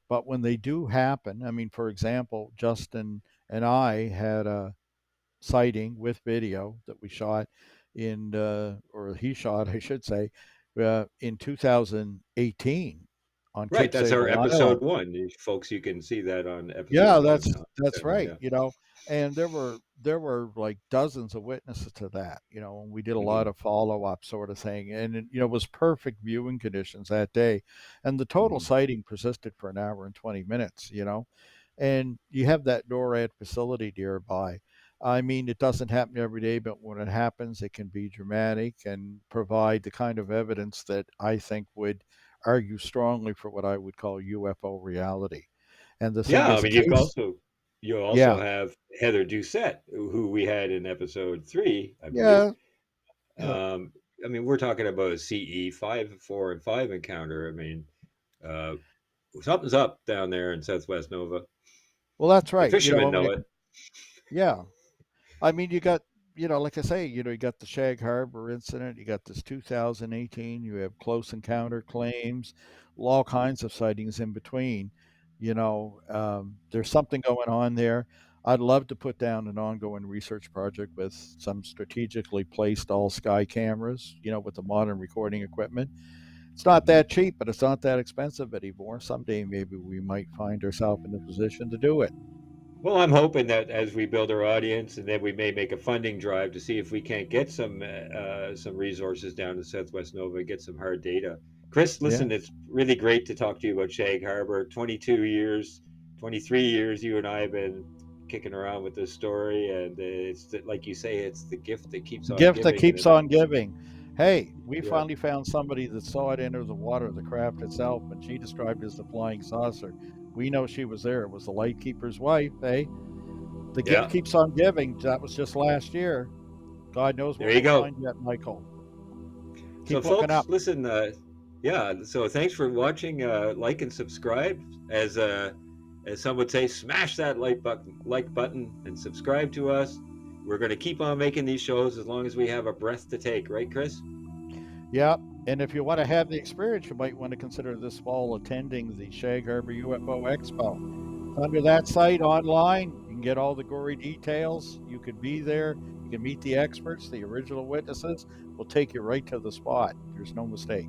But when they do happen, I mean, for example, Justin and I had a sighting with video that we shot or he shot, I should say, in 2018 on Right, Cape that's Sable our Island. episode one. Folks, you can see that on episode Yeah, one. that's right. Yeah. And there were like dozens of witnesses to that. And we did a lot Mm-hmm. of follow up sort of thing, and it was perfect viewing conditions that day, and the total Mm-hmm. sighting persisted for an hour and 20 minutes. And you have that NORAD facility nearby. I mean, it doesn't happen every day, but when it happens, it can be dramatic and provide the kind of evidence that I think would argue strongly for what I would call UFO reality. And the thing Yeah, I is, a mean, case, you also yeah, have Heather Doucette, who we had in episode three, I believe. yeah, yeah. Um, I mean, we're talking about a CE 5, 4, and 5 encounter. I mean, uh, something's up down there in Southwest Nova. Well, that's The right. fishermen know it. Yeah. I mean, you got, like I say, you got the Shag Harbour incident, you got this 2018, you have close encounter claims, all kinds of sightings in between. There's something going on there. I'd love to put down an ongoing research project with some strategically placed all sky cameras, with the modern recording equipment. It's not Mhm. that cheap, but it's not that expensive anymore. Someday maybe we might find ourselves in a position to do it. Well, I'm hoping that as we build our audience, and then we may make a funding drive to see if we can't get some resources down to Southwest Nova and get some hard data. Chris, Yeah. listen, it's really great to talk to you about Shag Harbor. 22 years, 23 years, you and I have been kicking around with this story, and like you say, it's the gift that keeps The on gift that giving, and keeps it's on giving. Hey, we yeah, finally found somebody that saw it enter the water, the craft itself, and she described it as the flying saucer. We know she was there. It was the lightkeeper's wife. Hey, the gift yeah. keeps on giving. That was just last year. God knows There what you we'll go. find yet, Michael. So, Keep looking up. folks, listen. Yeah. So, thanks for watching. Like and subscribe. As some would say, smash that like button, and subscribe to us. We're going to keep on making these shows as long as we have a breath to take, right, Chris? Yeah. And if you want to have the experience, you might want to consider this fall attending the Shag Harbour UFO XPO. Under that site online, you can get all the gory details. You could be there. You can meet the experts, the original witnesses. Will take you right to the spot. There's no mistake.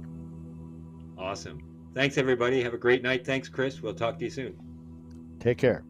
Awesome. Thanks, everybody. Have a great night. Thanks, Chris. We'll talk to you soon. Take care.